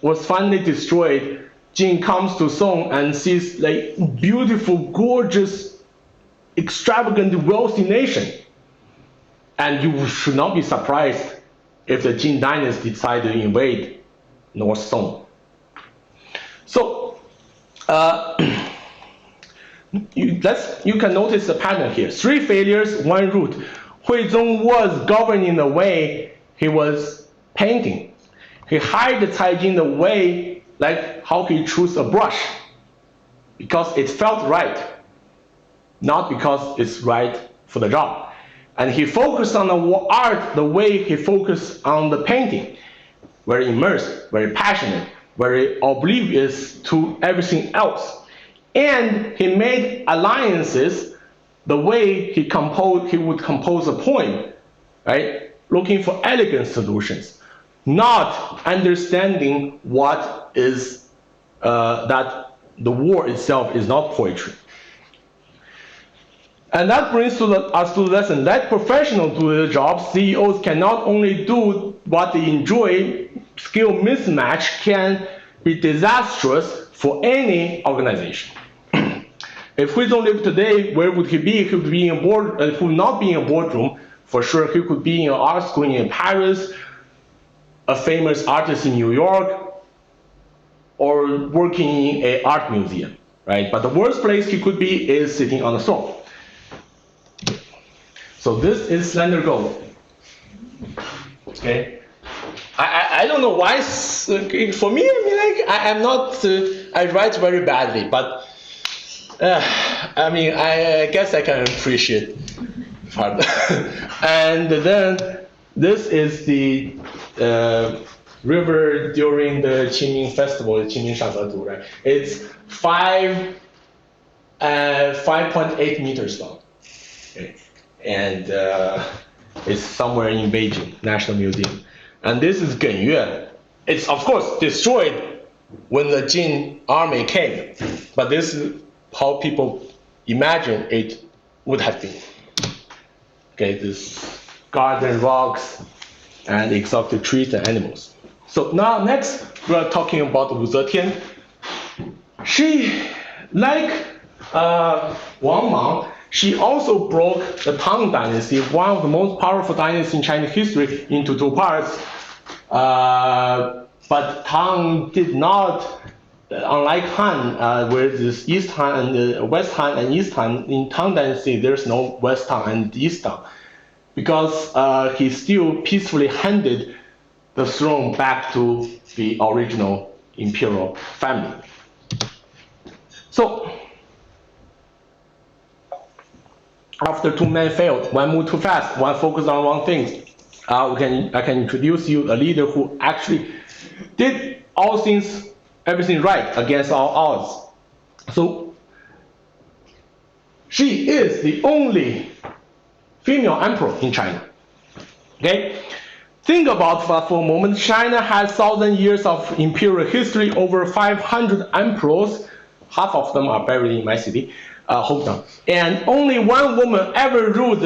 was finally destroyed, Jin comes to Song and sees like beautiful, gorgeous, extravagant, wealthy nation. And you should not be surprised if the Jin dynasty decided to invade North Song. So you can notice the pattern here. 3 failures, 1 root. Huizong was governing the way he was painting. He hired Cai Jing the way, like how he chose a brush, because it felt right, not because it's right for the job. And he focused on the art the way he focused on the painting. Very immersed, very passionate, very oblivious to everything else. And he made alliances the way he would compose a poem, right? looking for elegant solutions, not understanding what is that the war itself is not poetry. And that brings us to the lesson. Let professionals do their job. CEOs can not only do what they enjoy, skill mismatch can be disastrous for any organization. If we don't live today, where would he be? He would be in he would not be in a boardroom. For sure, he could be in an art school in Paris, a famous artist in New York, or working in an art museum, right? But the worst place he could be is sitting on a throne. So this is slender gold. Okay, I don't know why. For me, I mean, like I'm not. I write very badly, but I mean, I guess I can appreciate part. And then this is the river during the Qingming festival, the Qingming Shanghedu, right? It's 5.8 meters long. Okay. And it's somewhere in Beijing National Museum. And this is Genyue. It's of course destroyed when the Jin army came, but this is how people imagine it would have been. Okay, this garden rocks and exotic trees and animals. So now next we are talking about Wu Zetian. She, like Wang Mang, she also broke the Tang Dynasty, one of the most powerful dynasties in Chinese history, into two parts. But Tang did not, unlike Han, where there's East Han and West Han and East Han, in Tang Dynasty there's no West Tang and East Tang, because he still peacefully handed the throne back to the original imperial family. So, after two men failed, one moved too fast, one focused on wrong things. I can introduce you a leader who actually did everything right against all odds. So she is the only female emperor in China. Okay, think about that for a moment. China has 1,000 years of imperial history, over 500 emperors. Half of them are buried in my city. Hometown, and only one woman ever ruled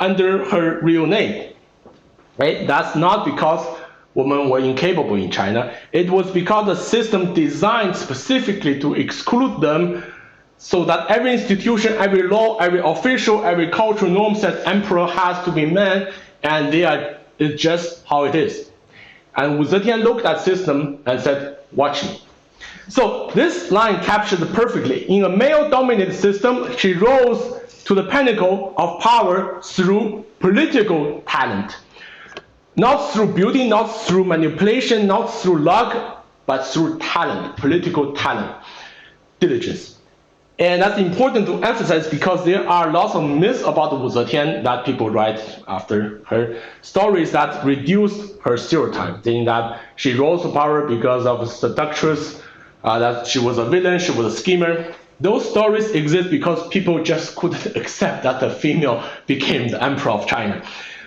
under her real name. Right? That's not because women were incapable in China. It was because the system designed specifically to exclude them, so that every institution, every law, every official, every cultural norm said emperor has to be man, and it's just how it is. And Wu Zetian looked at the system and said, "Watch me." So this line captures it perfectly. In a male-dominated system, she rose to the pinnacle of power through political talent. Not through beauty, not through manipulation, not through luck, but through talent, political talent, diligence. And that's important to emphasize because there are lots of myths about Wu Zetian that people write after her, stories that reduce her stereotype, saying that she rose to power because of seductress, that she was a villain, she was a schemer. Those stories exist because people just couldn't accept that a female became the emperor of China.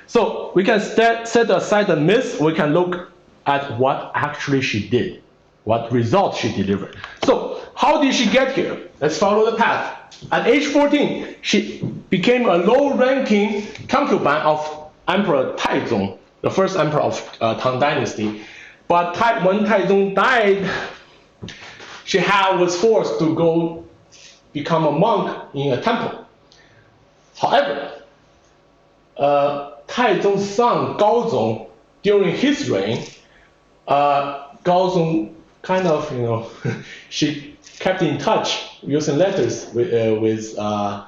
So we can set aside the myths, we can look at what actually she did, what results she delivered. So how did she get here? Let's follow the path. At age 14, she became a low-ranking concubine of Emperor Taizong, the first emperor of Tang Dynasty. But when Taizong died, she was forced to go become a monk in a temple. However, Taizong's son Gaozong, during his reign, Gaozong kind of, she kept in touch using letters with Gaozong.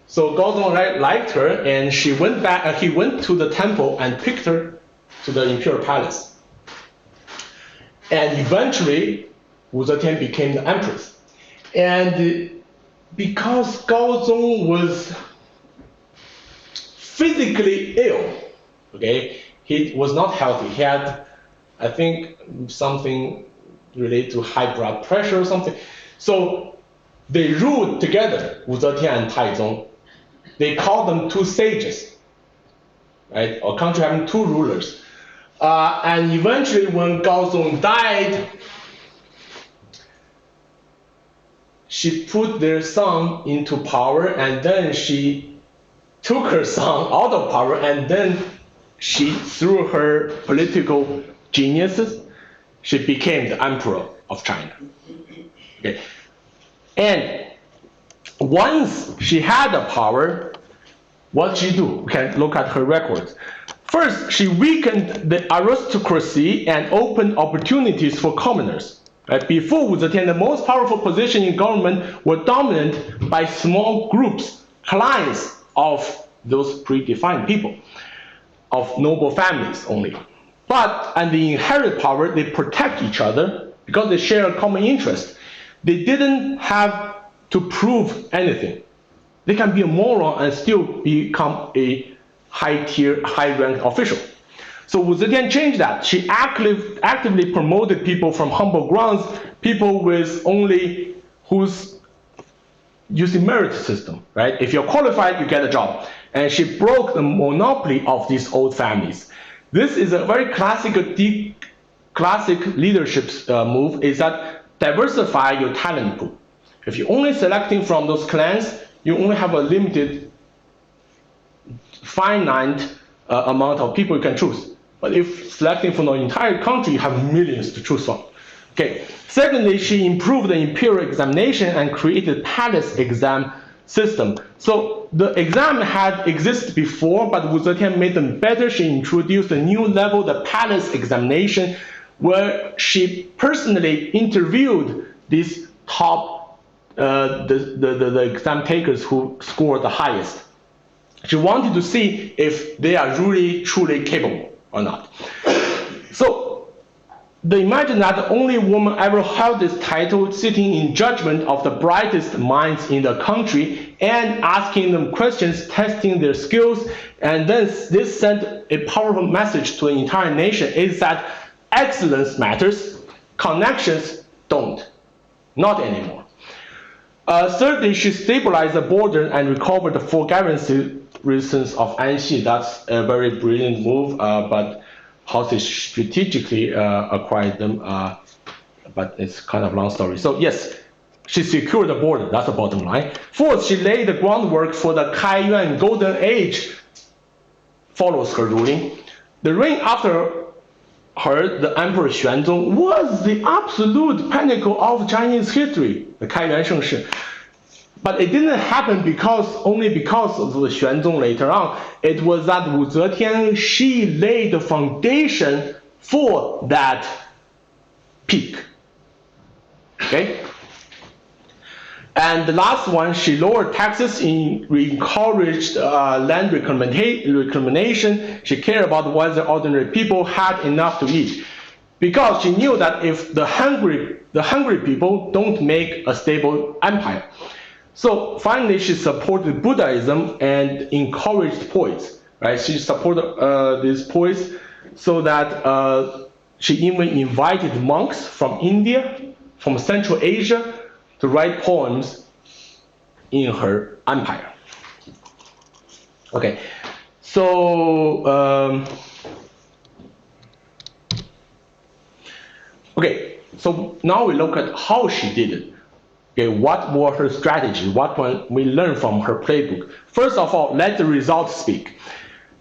So Gaozong liked her, and he went to the temple and picked her to the imperial palace. And eventually, Wu Zetian became the empress. And because Gaozong was physically ill, okay, he was not healthy. He had, I think, something related to high blood pressure or something. So they ruled together, Wu Zetian and Taizong. they called them two sages, right? A country having two rulers. And eventually, when Gaozong died, she put their son into power, and then she took her son out of power, and then she, through her political geniuses, she became the emperor of China. Okay. And once she had the power, what did she do? We can look at her records. First, she weakened the aristocracy and opened opportunities for commoners. Right? Before Wu Zetian, the most powerful position in government were dominated by small groups, clients of those predefined people, of noble families only. But, and they inherit power, they protect each other because they share a common interest. They didn't have to prove anything. They can be a moron and still become a high-tier, high-ranked official. So Wu Zetian changed that. She actively promoted people from humble grounds, people with only who's using merit system, right? If you're qualified, you get a job. And she broke the monopoly of these old families. This is a very classic leadership move, is that diversify your talent pool. If you're only selecting from those clans, you only have a limited, finite amount of people you can choose. But if selecting from the entire country, you have millions to choose from. Okay. Secondly, she improved the imperial examination and created palace exam system. So the exam had existed before, but Wu Zetian made them better. She introduced a new level, the palace examination, where she personally interviewed these top the exam takers who scored the highest. She wanted to see if they are really truly capable or not. So they imagine that the only woman ever held this title, sitting in judgment of the brightest minds in the country and asking them questions, testing their skills, and then this sent a powerful message to the entire nation, is that excellence matters, connections don't, not anymore. Thirdly, she stabilized the border and recovered the four garrisons of Anxi. That's a very brilliant move, but how they strategically acquired them, but it's kind of a long story. So yes, she secured the border, that's the bottom line. Fourth, she laid the groundwork for the Kaiyuan Golden Age follows her ruling. The reign after her, the Emperor Xuanzong, was the absolute pinnacle of Chinese history, the Kaiyuan Shengshi. But it didn't happen only because of the Xuanzong later on. It was that Wu Zetian, she laid the foundation for that peak. Okay? And the last one, she lowered taxes, encouraged land reclamation. She cared about whether ordinary people had enough to eat, because she knew that if the hungry people don't make a stable empire. So finally, she supported Buddhism and encouraged poets. Right? She supported these poets, so that she even invited monks from India, from Central Asia, to write poems in her empire. Okay, so so now we look at how she did it. Okay, what were her strategy? What can we learn from her playbook? First of all, let the results speak.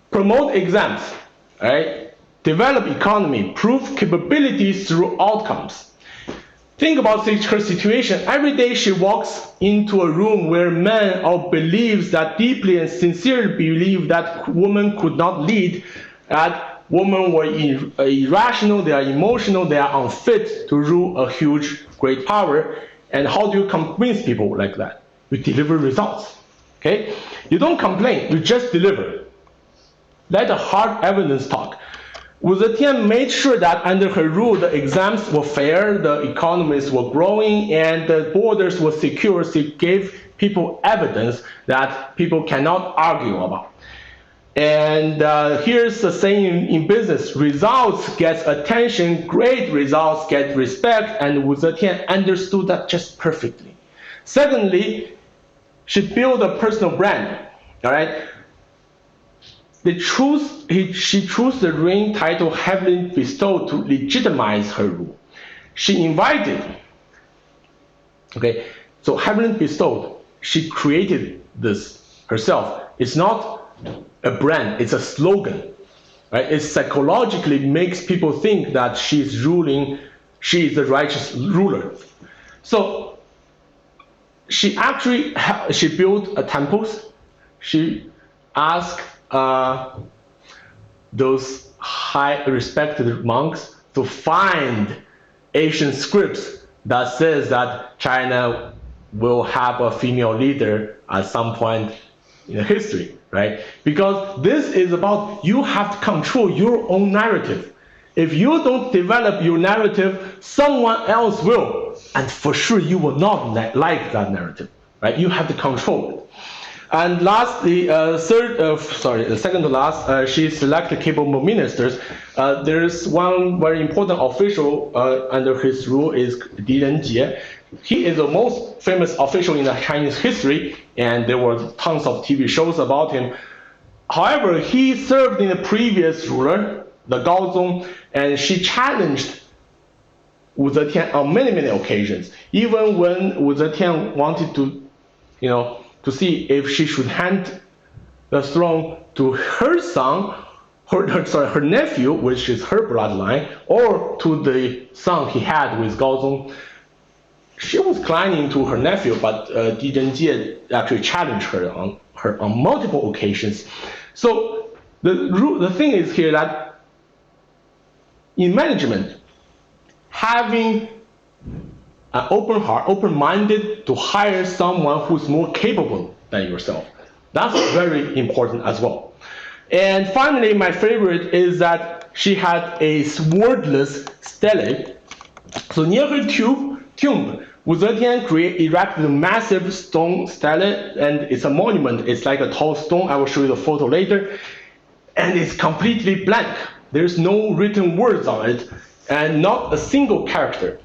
Promote exams, right? Develop economy, prove capabilities through outcomes. Think about her situation. Every day she walks into a room where men all believes that deeply and sincerely believe that women could not lead, that women were irrational, they are emotional, they are unfit to rule a huge, great power. And how do you convince people like that? You deliver results. Okay? You don't complain, you just deliver. Let the hard evidence talk. Wu Zetian made sure that under her rule, the exams were fair, the economies were growing, and the borders were secure. She gave people evidence that people cannot argue about. And here's the saying in business: results get attention, great results get respect, and Wu Zetian understood that just perfectly. Secondly, she built a personal brand. All right. She chose the reign title heavily bestowed to legitimize her rule. She invited, okay, so heavily bestowed, she created this herself. It's not a brand, it's a slogan, right? It psychologically makes people think that she's ruling, she is the righteous ruler. So she actually, she built temples. She asked those high respected monks to find ancient scripts that says that China will have a female leader at some point in history, right? Because this is about you have to control your own narrative. If you don't develop your narrative, someone else will, and for sure you will not like that narrative, right? You have to control it. And lastly, the second to last, she selected capable ministers. There's one very important official under his rule is Di Renjie. He is the most famous official in the Chinese history, and there were tons of TV shows about him. However, he served in the previous ruler, the Gaozong, and she challenged Wu Zetian on many, many occasions. Even when Wu Zetian wanted to, to see if she should hand the throne to her son, her nephew, which is her bloodline, or to the son he had with Gaozong. She was clinging to her nephew, but Di Renjie actually challenged her on multiple occasions. So the thing is here that in management, having an open heart, open-minded to hire someone who's more capable than yourself. That's very important as well. And finally, my favorite is that she had a swordless stele. So near her tomb, Wu Zetian erected a massive stone stele, and it's a monument. It's like a tall stone. I will show you the photo later. And it's completely blank. There's no written words on it, and not a single character.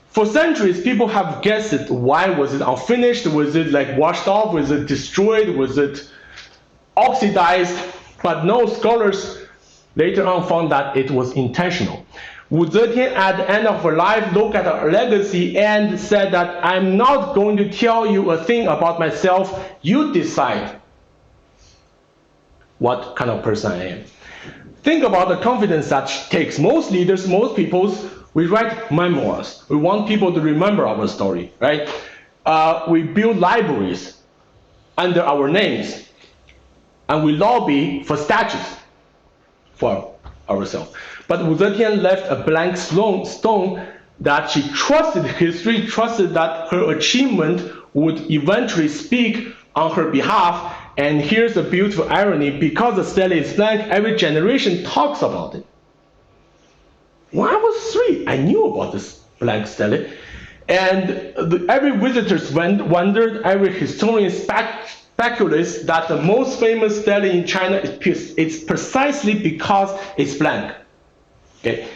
For centuries, people have guessed why was it unfinished? Was it like washed off? Was it destroyed? Was it oxidized? But no, scholars later on found that it was intentional. Wu Zetian, at the end of her life, looked at her legacy and said that I'm not going to tell you a thing about myself. You decide what kind of person I am. Think about the confidence that takes. Most leaders, most peoples, we write memoirs. We want people to remember our story, right? We build libraries under our names, and we lobby for statues for ourselves. But Wu Zetian left a blank stone that she trusted history, trusted that her achievement would eventually speak on her behalf. And here's a beautiful irony: because the stele is blank, every generation talks about it. When I was 3, I knew about this blank stele. And every visitor wondered, every historian speculates that the most famous stele in China is precisely because it's blank. Okay.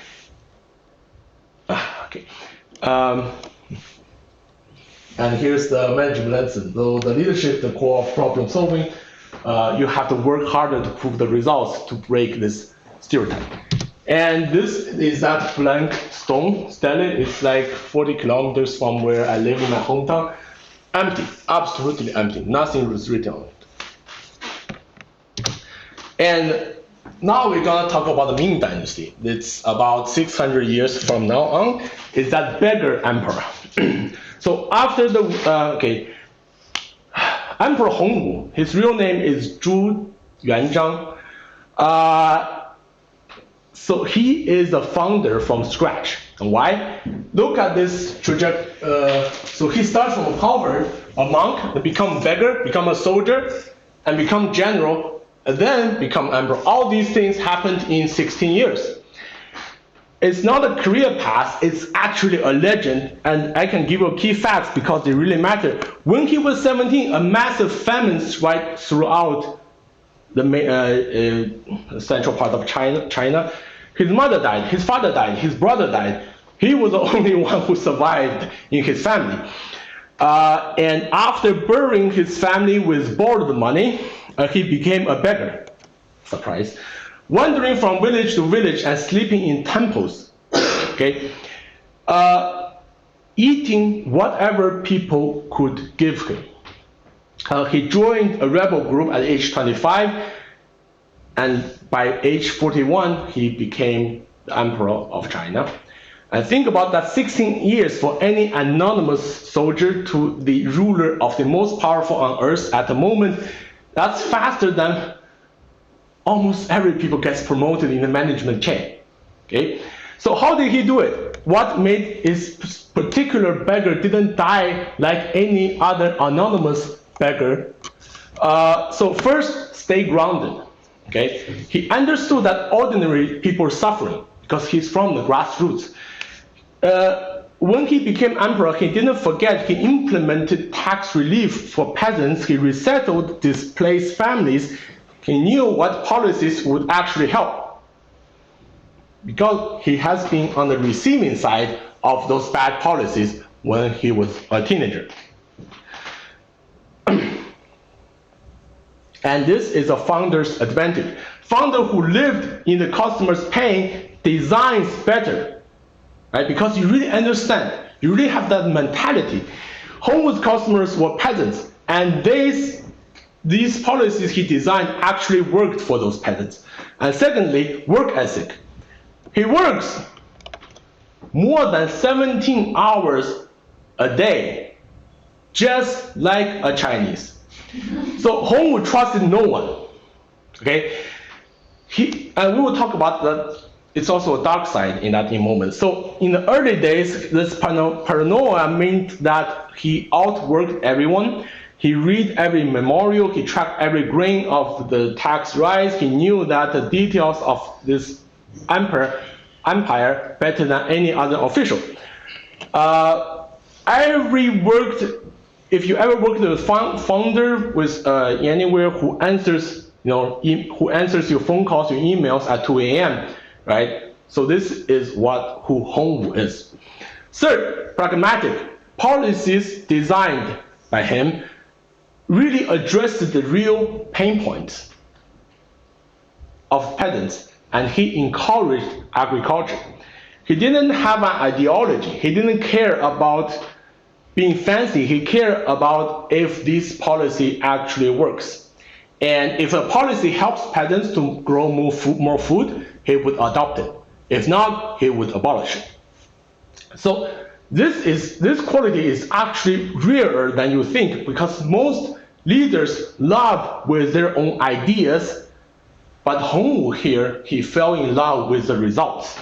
Okay. And here's the management lesson. Though the leadership, the core of problem solving, you have to work harder to prove the results to break this stereotype. And this is that blank stone stele. It's like 40 kilometers from where I live in my hometown. Empty, absolutely empty. Nothing was written on it. And now we're gonna talk about the Ming Dynasty. It's about 600 years from now on. It's that beggar emperor. So after the Emperor Hongwu, his real name is Zhu Yuanzhang. So he is the founder from scratch. And why? Look at this trajectory. So he starts from a convert, a monk, then become beggar, become a soldier, and become general, and then become emperor. All these things happened in 16 years. It's not a career path, it's actually a legend, and I can give you key facts because they really matter. When he was 17, a massive famine swept throughout the central part of China. His mother died, his father died, his brother died. He was the only one who survived in his family. And after burying his family with borrowed money, he became a beggar. Surprise. Wandering from village to village and sleeping in temples. Okay. Eating whatever people could give him. He joined a rebel group at age 25, and by age 41, he became the emperor of China. And think about that, 16 years for any anonymous soldier to the ruler of the most powerful on earth at the moment. That's faster than almost every people gets promoted in the management chain. Okay, so how did he do it? What made his particular beggar didn't die like any other anonymous beggar? So first, stay grounded. Okay, he understood that ordinary people are suffering because he's from the grassroots. When he became emperor, he didn't forget he implemented tax relief for peasants. He resettled displaced families. He knew what policies would actually help because he has been on the receiving side of those bad policies when he was a teenager. And this is a founder's advantage. Founder who lived in the customer's pain designs better, right? Because you really understand, you really have that mentality. Hongwu's customers were peasants, and these policies he designed actually worked for those peasants. And secondly, work ethic. He works more than 17 hours a day, just like a Chinese. So Hongwu trusted no one. Okay, and we will talk about that. It's also a dark side in that moment. So in the early days, this paranoia meant that he outworked everyone. He read every memorial. He tracked every grain of the tax rise. He knew that the details of this empire better than any other official. If you ever worked with a founder with anywhere who answers, who answers your phone calls, your emails at 2 a.m., right? So this is who Hongwu is. Third, pragmatic. Policies designed by him really addressed the real pain points of peasants, and he encouraged agriculture. He didn't have an ideology. He didn't care about being fancy. He cared about if this policy actually works. And if a policy helps peasants to grow more food, he would adopt it. If not, he would abolish it. So this quality is actually rarer than you think, because most leaders love with their own ideas, but Hongwu here, he fell in love with the results.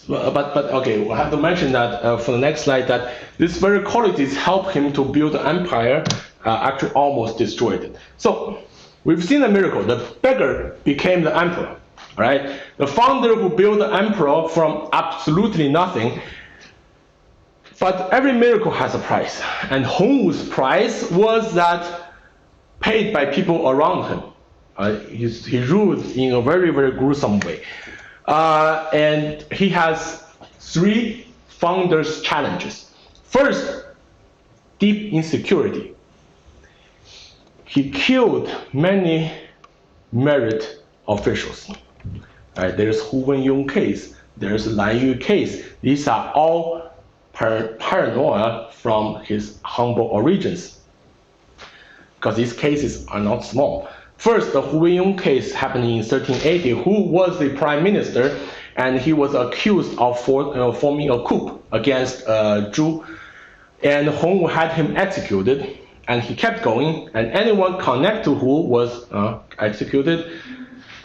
But okay, we'll have to mention that for the next slide, that these very qualities help him to build an empire, actually almost destroyed it. So we've seen a miracle. The beggar became the emperor, right? The founder who built the emperor from absolutely nothing. But every miracle has a price, and Hongwu's price was that paid by people around him. He ruled in a very, very gruesome way. And he has 3 founders' challenges. First, deep insecurity. He killed many merit officials. Right, there's Hu Wenyong case, there's Lan Yu case. These are all paranoia from his humble origins, because these cases are not small. First, the Hu Wenyong case happened in 1380. Hu was the prime minister, and he was accused of forming a coup against Zhu, and Hongwu had him executed, and he kept going, and anyone connected to Hu was executed,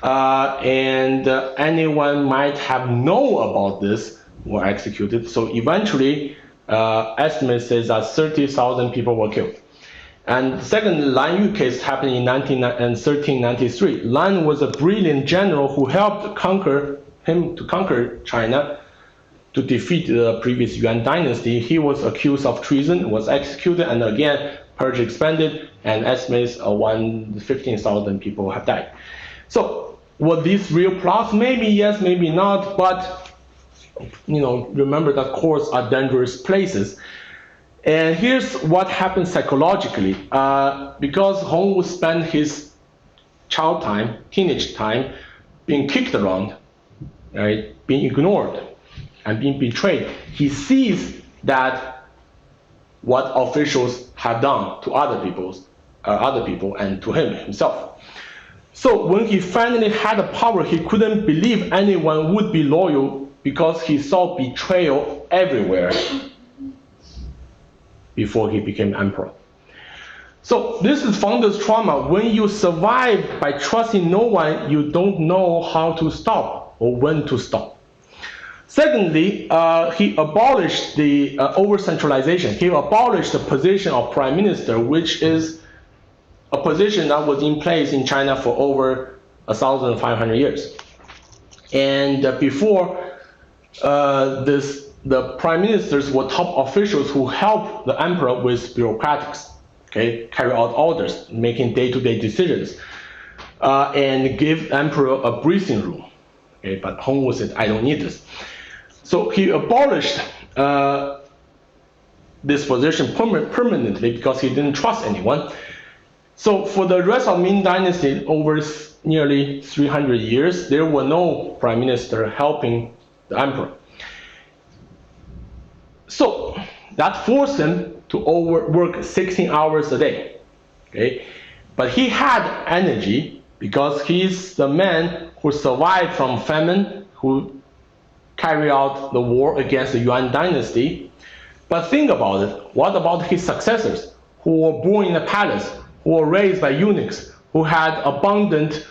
and anyone might have known about this were executed. So eventually, estimates says that 30,000 people were killed. And the second Lan Yu case happened in 1393. Lan was a brilliant general who helped conquer China to defeat the previous Yuan dynasty. He was accused of treason, was executed, and again, purge expanded, and estimates 15,000 people have died. So were these real plots? Maybe yes, maybe not, but remember that courts are dangerous places. And here's what happened psychologically. Because Hong would spend his child time, teenage time, being kicked around, right, being ignored, and being betrayed, he sees that what officials have done to other people and to himself. So when he finally had the power, he couldn't believe anyone would be loyal because he saw betrayal everywhere before he became emperor. So this is founder's trauma. When you survive by trusting no one, you don't know how to stop or when to stop. Secondly, he abolished the over-centralization. He abolished the position of prime minister, which is a position that was in place in China for over 1,500 years. And before the prime ministers were top officials who helped the emperor with bureaucratics, okay, carry out orders, making day-to-day decisions, and give emperor a breathing room. Okay, but Hongwu said, I don't need this. So he abolished this position permanently because he didn't trust anyone. So for the rest of Ming Dynasty, over nearly 300 years, there were no prime minister helping the emperor. So that forced him to work 16 hours a day. Okay? But he had energy because he's the man who survived from famine, who carried out the war against the Yuan dynasty. But think about it. What about his successors who were born in a palace, who were raised by eunuchs, who had abundant,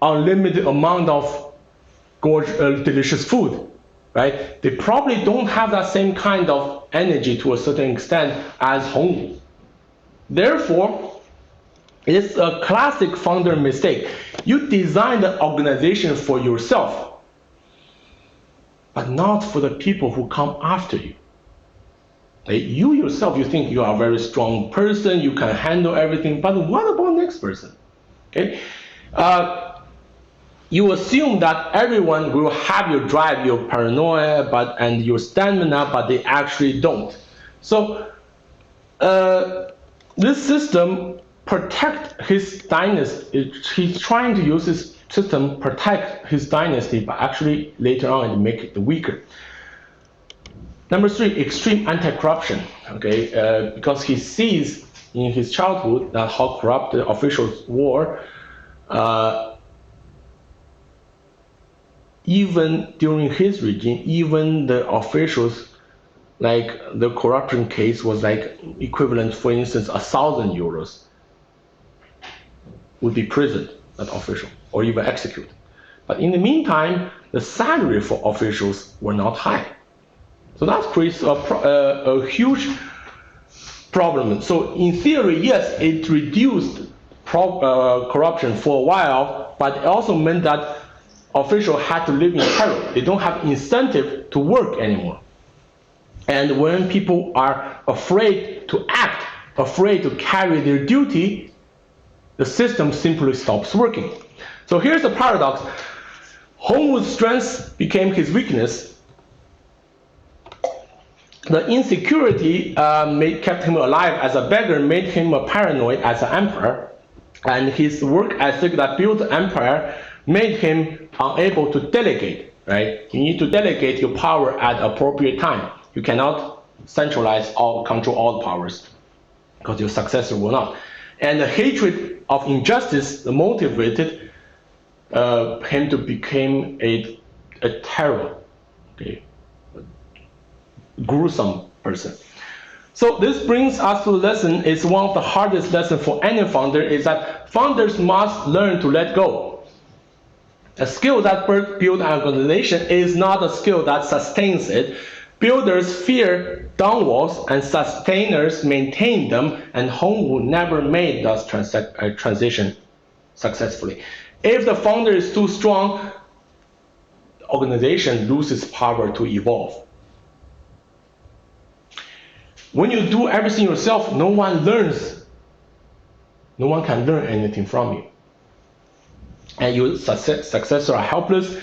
unlimited amount of delicious food, right? They probably don't have that same kind of energy to a certain extent as Hongwu. Therefore, it's a classic founder mistake. You design the organization for yourself, but not for the people who come after you. You yourself, you think you are a very strong person, you can handle everything, but what about the next person? Okay? You assume that everyone will have your drive, your paranoia, and your stamina, but they actually don't. So this system protect his dynasty. He's trying to use this system protect his dynasty, but actually later on it make it weaker. Number three, extreme anti-corruption. Okay, because he sees in his childhood that how corrupt the officials were. Even during his regime, even the officials, like the corruption case was like equivalent, for instance, 1,000 euros would be imprisoned, that official, or even executed. But in the meantime, the salary for officials were not high. So that creates a huge problem. So in theory, yes, it reduced corruption for a while, but it also meant that officials had to live in terror. They don't have incentive to work anymore. And when people are afraid to act, afraid to carry their duty, the system simply stops working. So here's the paradox. Hongwu's strength became his weakness. The insecurity kept him alive as a beggar, made him a paranoid as an emperor, and his work ethic that built the empire made him unable to delegate, right? You need to delegate your power at appropriate time. You cannot centralize control all the powers, because your successor will not. And the hatred of injustice motivated him to become a terror, okay? Gruesome person. So this brings us to the lesson. It's one of the hardest lessons for any founder, is that founders must learn to let go. A skill that builds an organization is not a skill that sustains it. Builders fear downfalls and sustainers maintain them, and Hongwu never made that transition successfully. If the founder is too strong, the organization loses power to evolve. When you do everything yourself, no one learns. No one can learn anything from you. And your successors are helpless.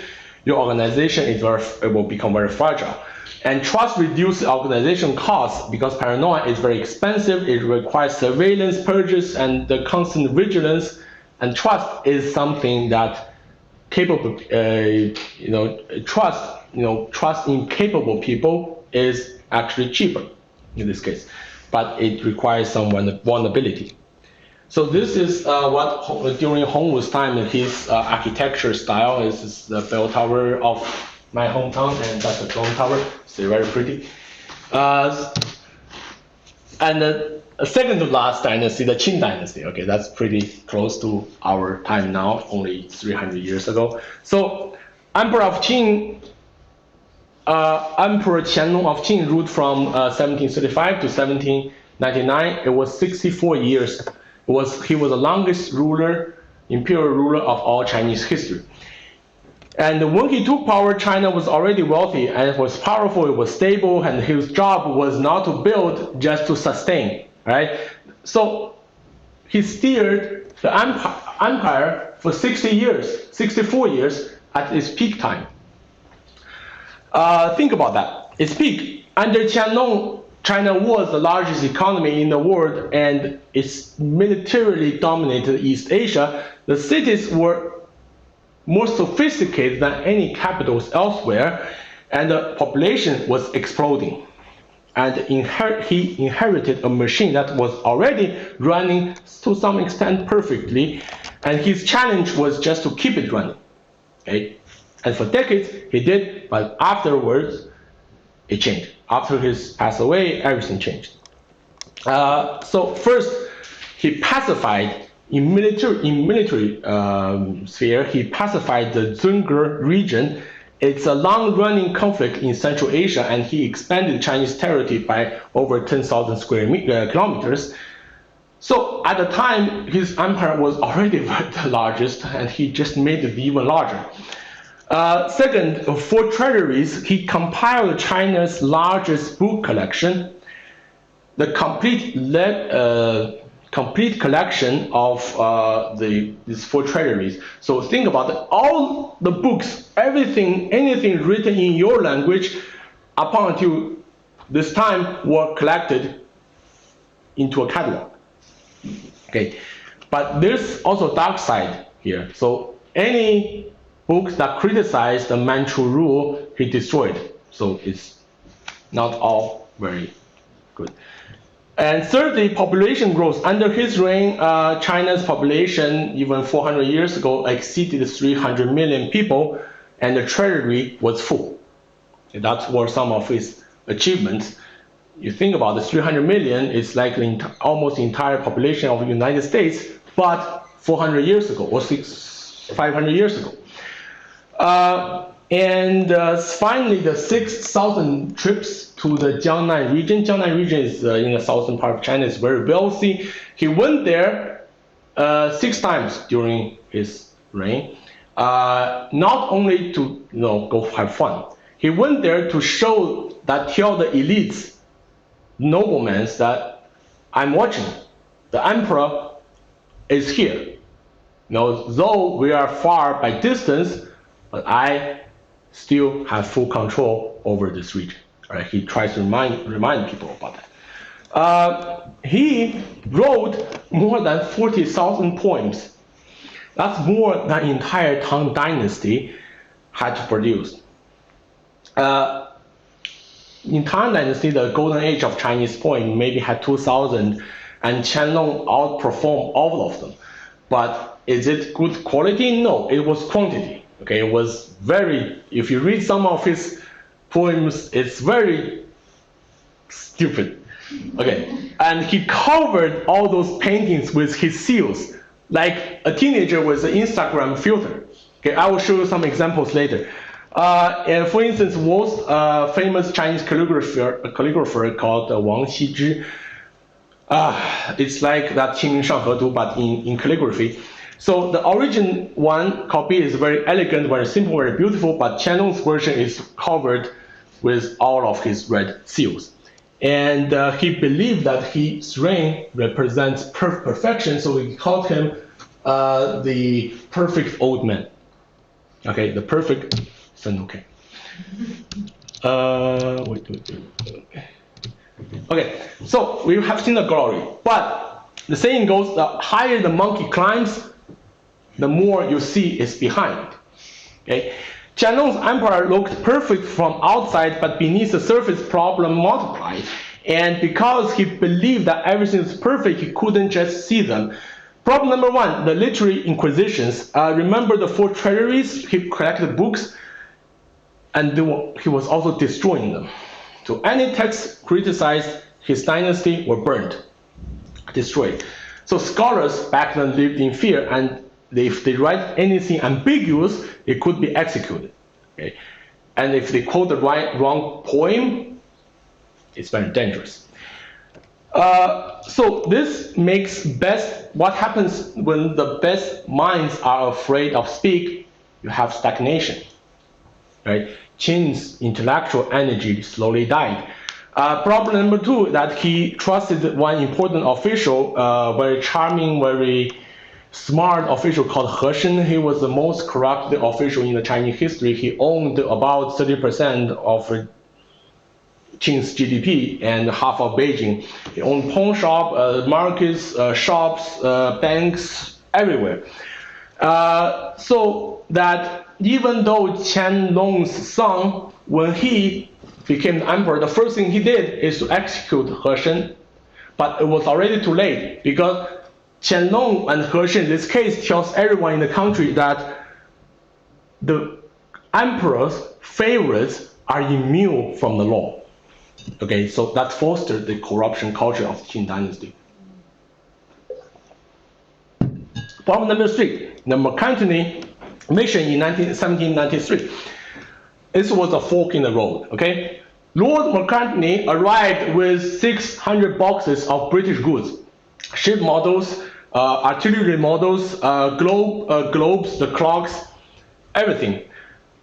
Your organization will become very fragile. And trust reduces organization costs because paranoia is very expensive. It requires surveillance, purges, and the constant vigilance. And trust is something that trust in capable people is actually cheaper in this case, but it requires some vulnerability. So this is what during Hongwu's time, his architecture style is the bell tower of my hometown, and that's the drone tower. It's very pretty. And the second to last dynasty, the Qing dynasty. Okay, that's pretty close to our time now, only 300 years ago. So, Emperor of Qing, Emperor Qianlong of Qing ruled from 1735 to 1799. It was 64 years. He was the longest ruler, imperial ruler of all Chinese history. And when he took power, China was already wealthy and it was powerful, it was stable, and his job was not to build, just to sustain, right? So he steered the empire for 64 years at its peak time. Think about that. Its peak. Under Qianlong, China was the largest economy in the world, and it's militarily dominated East Asia. The cities were more sophisticated than any capitals elsewhere, and the population was exploding. And he inherited a machine that was already running to some extent perfectly, and his challenge was just to keep it running. Okay? And for decades he did, but afterwards it changed. After he passed away, everything changed. So first, he pacified. In military sphere, he pacified the Zunge region. It's a long-running conflict in Central Asia, and he expanded Chinese territory by over 10,000 square kilometers. So at the time, his empire was already the largest, and he just made it even larger. Second, for treasuries, he compiled China's largest book collection, the complete collection of these 4 treasuries. So think about it. All the books, anything written in your language up until this time were collected into a catalog. Okay, but there's also dark side here. So any books that criticize the Manchu rule, he destroyed. So it's not all very good. And thirdly, population growth. Under his reign, China's population, even 400 years ago, exceeded 300 million people, and the treasury was full. And that were some of his achievements. You think about the 300 million, it's like almost the entire population of the United States, but 400 years ago, or 500 years ago. Finally, the 6,000 trips to the Jiangnan region. Jiangnan region is in the southern part of China. It's very wealthy. He went there 6 times during his reign, not only to go have fun. He went there to tell the elites, noblemen, that I'm watching. The emperor is here. Though we are far by distance, but I still have full control over this region. Right? He tries to remind people about that. He wrote more than 40,000 poems. That's more than the entire Tang Dynasty had to produce. In Tang Dynasty, the golden age of Chinese poem maybe had 2,000, and Qianlong outperformed all of them. But is it good quality? No, it was quantity. Okay, it was if you read some of his poems, it's very stupid. Okay, and he covered all those paintings with his seals, like a teenager with an Instagram filter. Okay, I will show you some examples later. And for instance, most famous Chinese calligrapher called Wang Xizhi. It's like that Qingming Shanghedu, but in calligraphy. So the origin one copy is very elegant, very simple, very beautiful, but Qianlong's version is covered with all of his red seals. And he believed that his reign represents perfection, so he called him the perfect old man. Okay, the perfect son. Okay. Wait. Okay, so we have seen the glory, but the saying goes, the higher the monkey climbs, the more you see is behind. Okay, Qianlong's empire looked perfect from outside, but beneath the surface, problem multiplied. And because he believed that everything is perfect, he couldn't just see them. Problem number one, the literary inquisitions. Remember the 4 treasuries? He collected books, and he was also destroying them. So any text criticized his dynasty were burned, destroyed. So scholars back then lived in fear, and if they write anything ambiguous, it could be executed. Okay? And if they quote the wrong poem, it's very dangerous. So this makes what happens when the best minds are afraid of speak, you have stagnation. Right? Qin's intellectual energy slowly died. Problem number 2, that he trusted one important official, very charming, very smart official called He Shen. He was the most corrupt official in the Chinese history. He owned about 30% of Qin's GDP and half of Beijing. He owned pawn shop, markets, shops, banks, everywhere. So that even though Qianlong's son, when he became the emperor, the first thing he did is to execute He Shen, but it was already too late, because Qianlong and He Shen, this case tells everyone in the country that the emperor's favorites are immune from the law. Okay, so that fostered the corruption culture of the Qin dynasty. Problem number 3, the Mercantile mission in 1793. This was a fork in the road. Okay, Lord Macartney arrived with 600 boxes of British goods, ship models, artillery models, globes, the clocks, everything.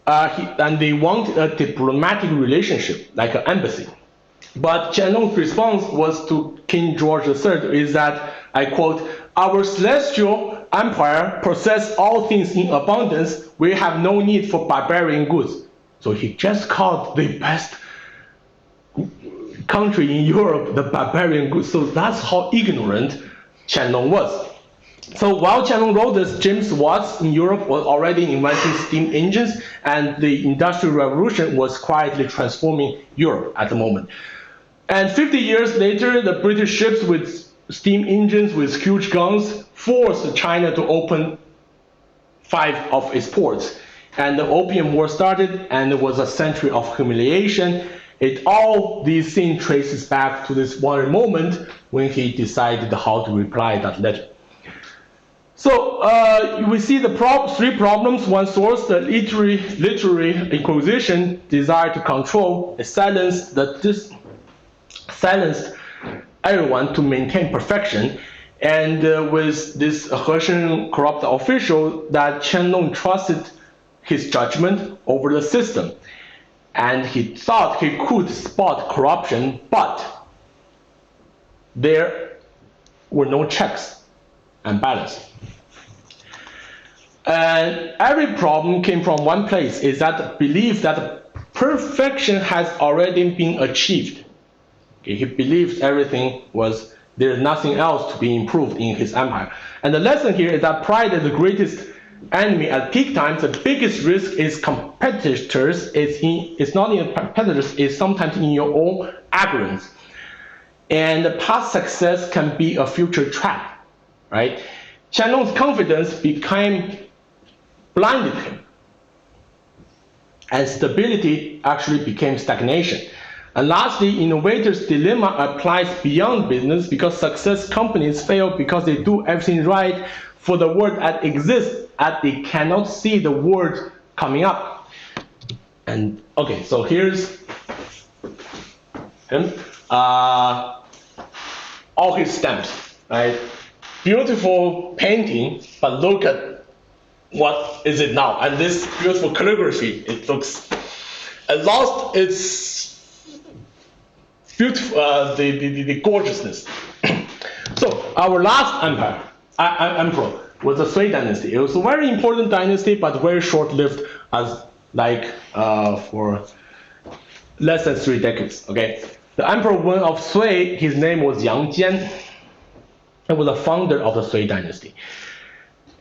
And they wanted a diplomatic relationship, like an embassy. But Qianlong's response was to King George III is that, I quote, "Our celestial empire possesses all things in abundance. We have no need for barbarian goods." So he just called the best country in Europe the barbarian goods. So that's how ignorant Qianlong was. So while Qianlong wrote this, James Watt in Europe was already inventing steam engines, and the Industrial Revolution was quietly transforming Europe at the moment. And 50 years later, the British ships with steam engines with huge guns forced China to open 5 of its ports. And the Opium War started, and it was a century of humiliation. All these things traces back to this one moment when he decided how to reply that letter. So we see the 3 problems. One source, the literary inquisition, desire to control, silenced everyone to maintain perfection. And with this He Shen corrupt official, that Qianlong trusted his judgment over the system. And he thought he could spot corruption, but there were no checks and balances. And every problem came from one place, is that belief that perfection has already been achieved. Okay, he believed everything was, there's nothing else to be improved in his empire. And the lesson here is that pride is the greatest enemy at peak times. The biggest risk is competitors. It's not in competitors, it's sometimes in your own arrogance. And the past success can be a future trap, right? Qianlong's confidence blinded him, and stability actually became stagnation. And lastly, innovators' dilemma applies beyond business, because success companies fail because they do everything right for the word that exists, and they cannot see the word coming up. And okay, so here's him, all his stamps, right? Beautiful painting, but look at what is it now? And this beautiful calligraphy, it looks, it lost its beautiful, the gorgeousness. So our last emperor was the Sui dynasty. It was a very important dynasty, but very short-lived, as like for less than 3 decades. Okay, the Emperor Wen of Sui, his name was Yang Jian, and was the founder of the Sui dynasty.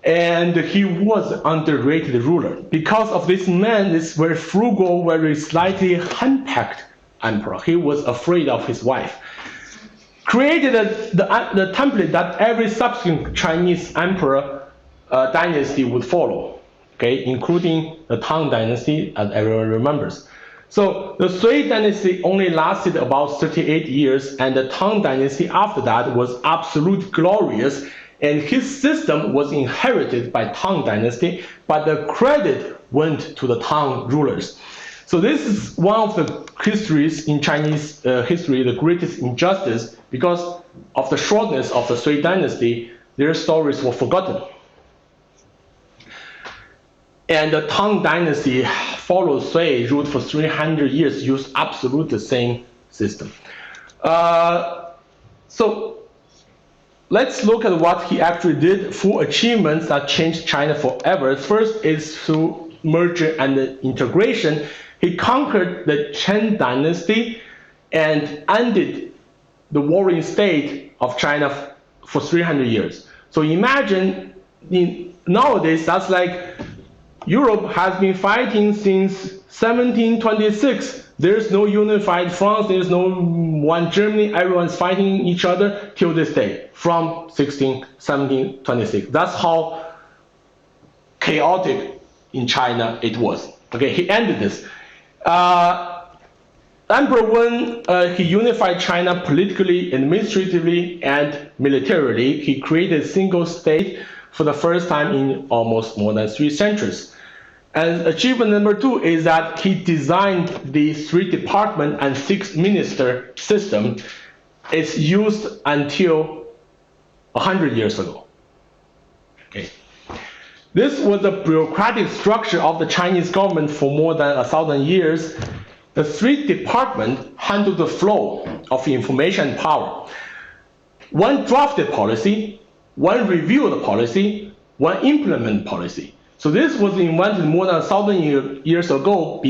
And he was an underrated ruler. Because of this man, this very frugal, very slightly henpecked emperor. He was afraid of his wife. Created the template that every subsequent Chinese emperor dynasty would follow, okay, including the Tang dynasty, as everyone remembers. So the Sui dynasty only lasted about 38 years, and the Tang dynasty after that was absolutely glorious, and his system was inherited by Tang dynasty, but the credit went to the Tang rulers. So this is one of the histories in Chinese history, the greatest injustice, because of the shortness of the Sui dynasty, their stories were forgotten. And the Tang dynasty followed Sui, ruled for 300 years, used absolutely the same system. So let's look at what he actually did, 4 achievements that changed China forever. First is through merger and integration. He conquered the Chen dynasty and ended the warring state of China for 300 years. So imagine, nowadays, that's like Europe has been fighting since 1726. There's no unified France, there's no one Germany, everyone's fighting each other till this day, from 1726. That's how chaotic in China it was. Okay, he ended this. Emperor Wen, he unified China politically, administratively, and militarily. He created a single state for the first time in almost more than 3 centuries. And achievement number 2 is that he designed the 3 department and 6 minister system. It's used until 100 years ago. Okay. This was the bureaucratic structure of the Chinese government for more than 1,000 years. The 3 departments handled the flow of information and power. One drafted policy, one reviewed the policy, one implemented policy. So this was invented more than 1,000 years ago,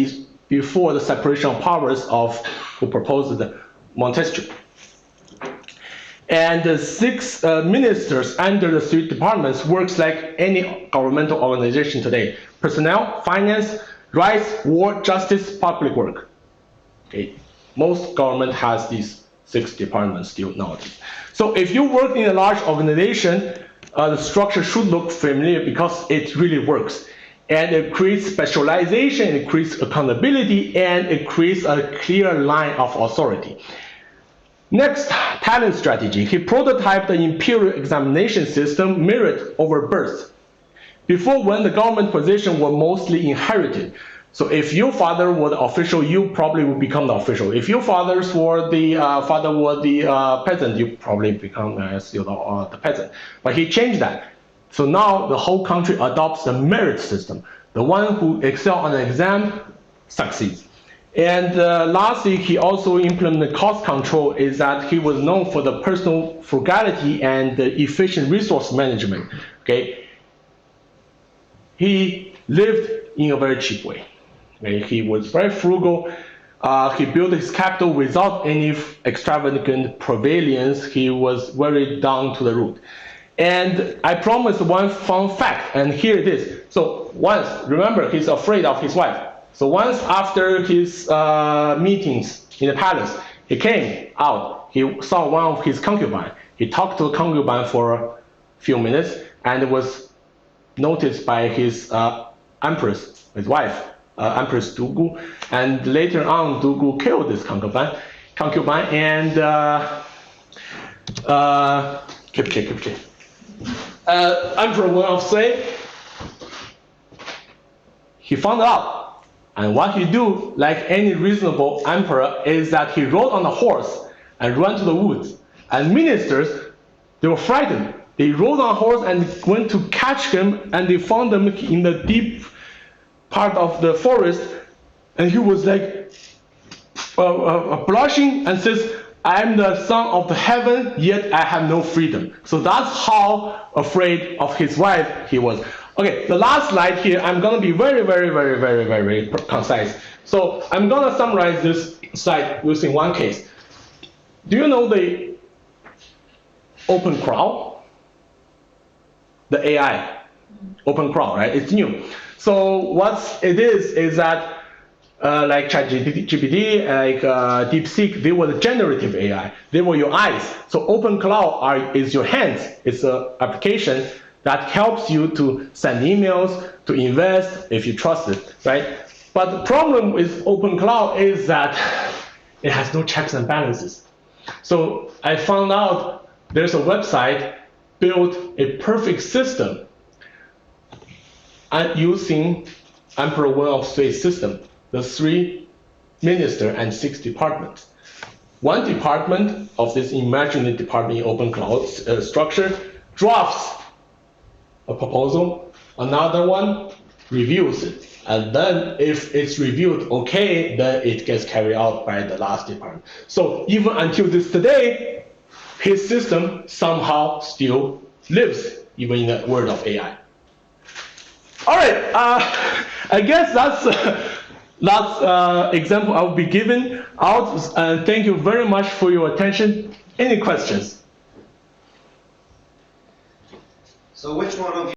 before the separation of powers of who proposed Montesquieu. And the 6 ministers under the 3 departments works like any governmental organization today: personnel, finance, rights, war, justice, public work. Okay, most government has these 6 departments still nowadays. So if you work in a large organization, the structure should look familiar because it really works. And it creates specialization, it creates accountability, and it creates a clear line of authority. Next, talent strategy. He prototyped the Imperial examination system, merit over birth. Before, when the government position were mostly inherited. So if your father was the official, you probably would become the official. If your fathers were the father was the peasant, you probably become still the peasant. But he changed that. So now the whole country adopts the merit system. The one who excels on the exam succeeds. And lastly, he also implemented cost control. Is that he was known for the personal frugality and the efficient resource management. Okay, he lived in a very cheap way. Okay? He was very frugal. He built his capital without any extravagant prevalence. He was very down to the root. And I promised one fun fact, and here it is. So once, remember, he's afraid of his wife. So once after his meetings in the palace, he came out. He saw one of his concubines. He talked to the concubine for a few minutes, and it was noticed by his empress, his wife, Empress Dugu. And later on, Dugu killed this concubine, and Emperor Wen of Sui, he found out, and what he do, like any reasonable emperor, is that he rode on a horse and ran to the woods. And ministers, they were frightened. They rode on a horse and went to catch him, and they found him in the deep part of the forest, and he was like blushing and says, "I am the son of the heaven, yet I have no freedom." So that's how afraid of his wife he was. Okay, the last slide here, I'm going to be very concise. So I'm going to summarize this slide using one case. Do you know the open crawl? The AI, open crawl, right? It's new. So what it is that like ChatGPT, like DeepSeek, they were the generative AI. They were your eyes. So OpenCloud is your hands. It's an application that helps you to send emails, to invest if you trust it, right? But the problem with OpenCloud is that it has no checks and balances. So I found out there's a website built a perfect system and using Emperor 1 of Sway system, the 3 ministers and 6 departments. One department of this imaginary department in open cloud structure drafts a proposal, another one reviews it, and then if it's reviewed okay, then it gets carried out by the last department. So even until this today, his system somehow still lives, even in the world of AI. All right, I guess that's example I'll be giving out, and thank you very much for your attention. Any questions? So which one of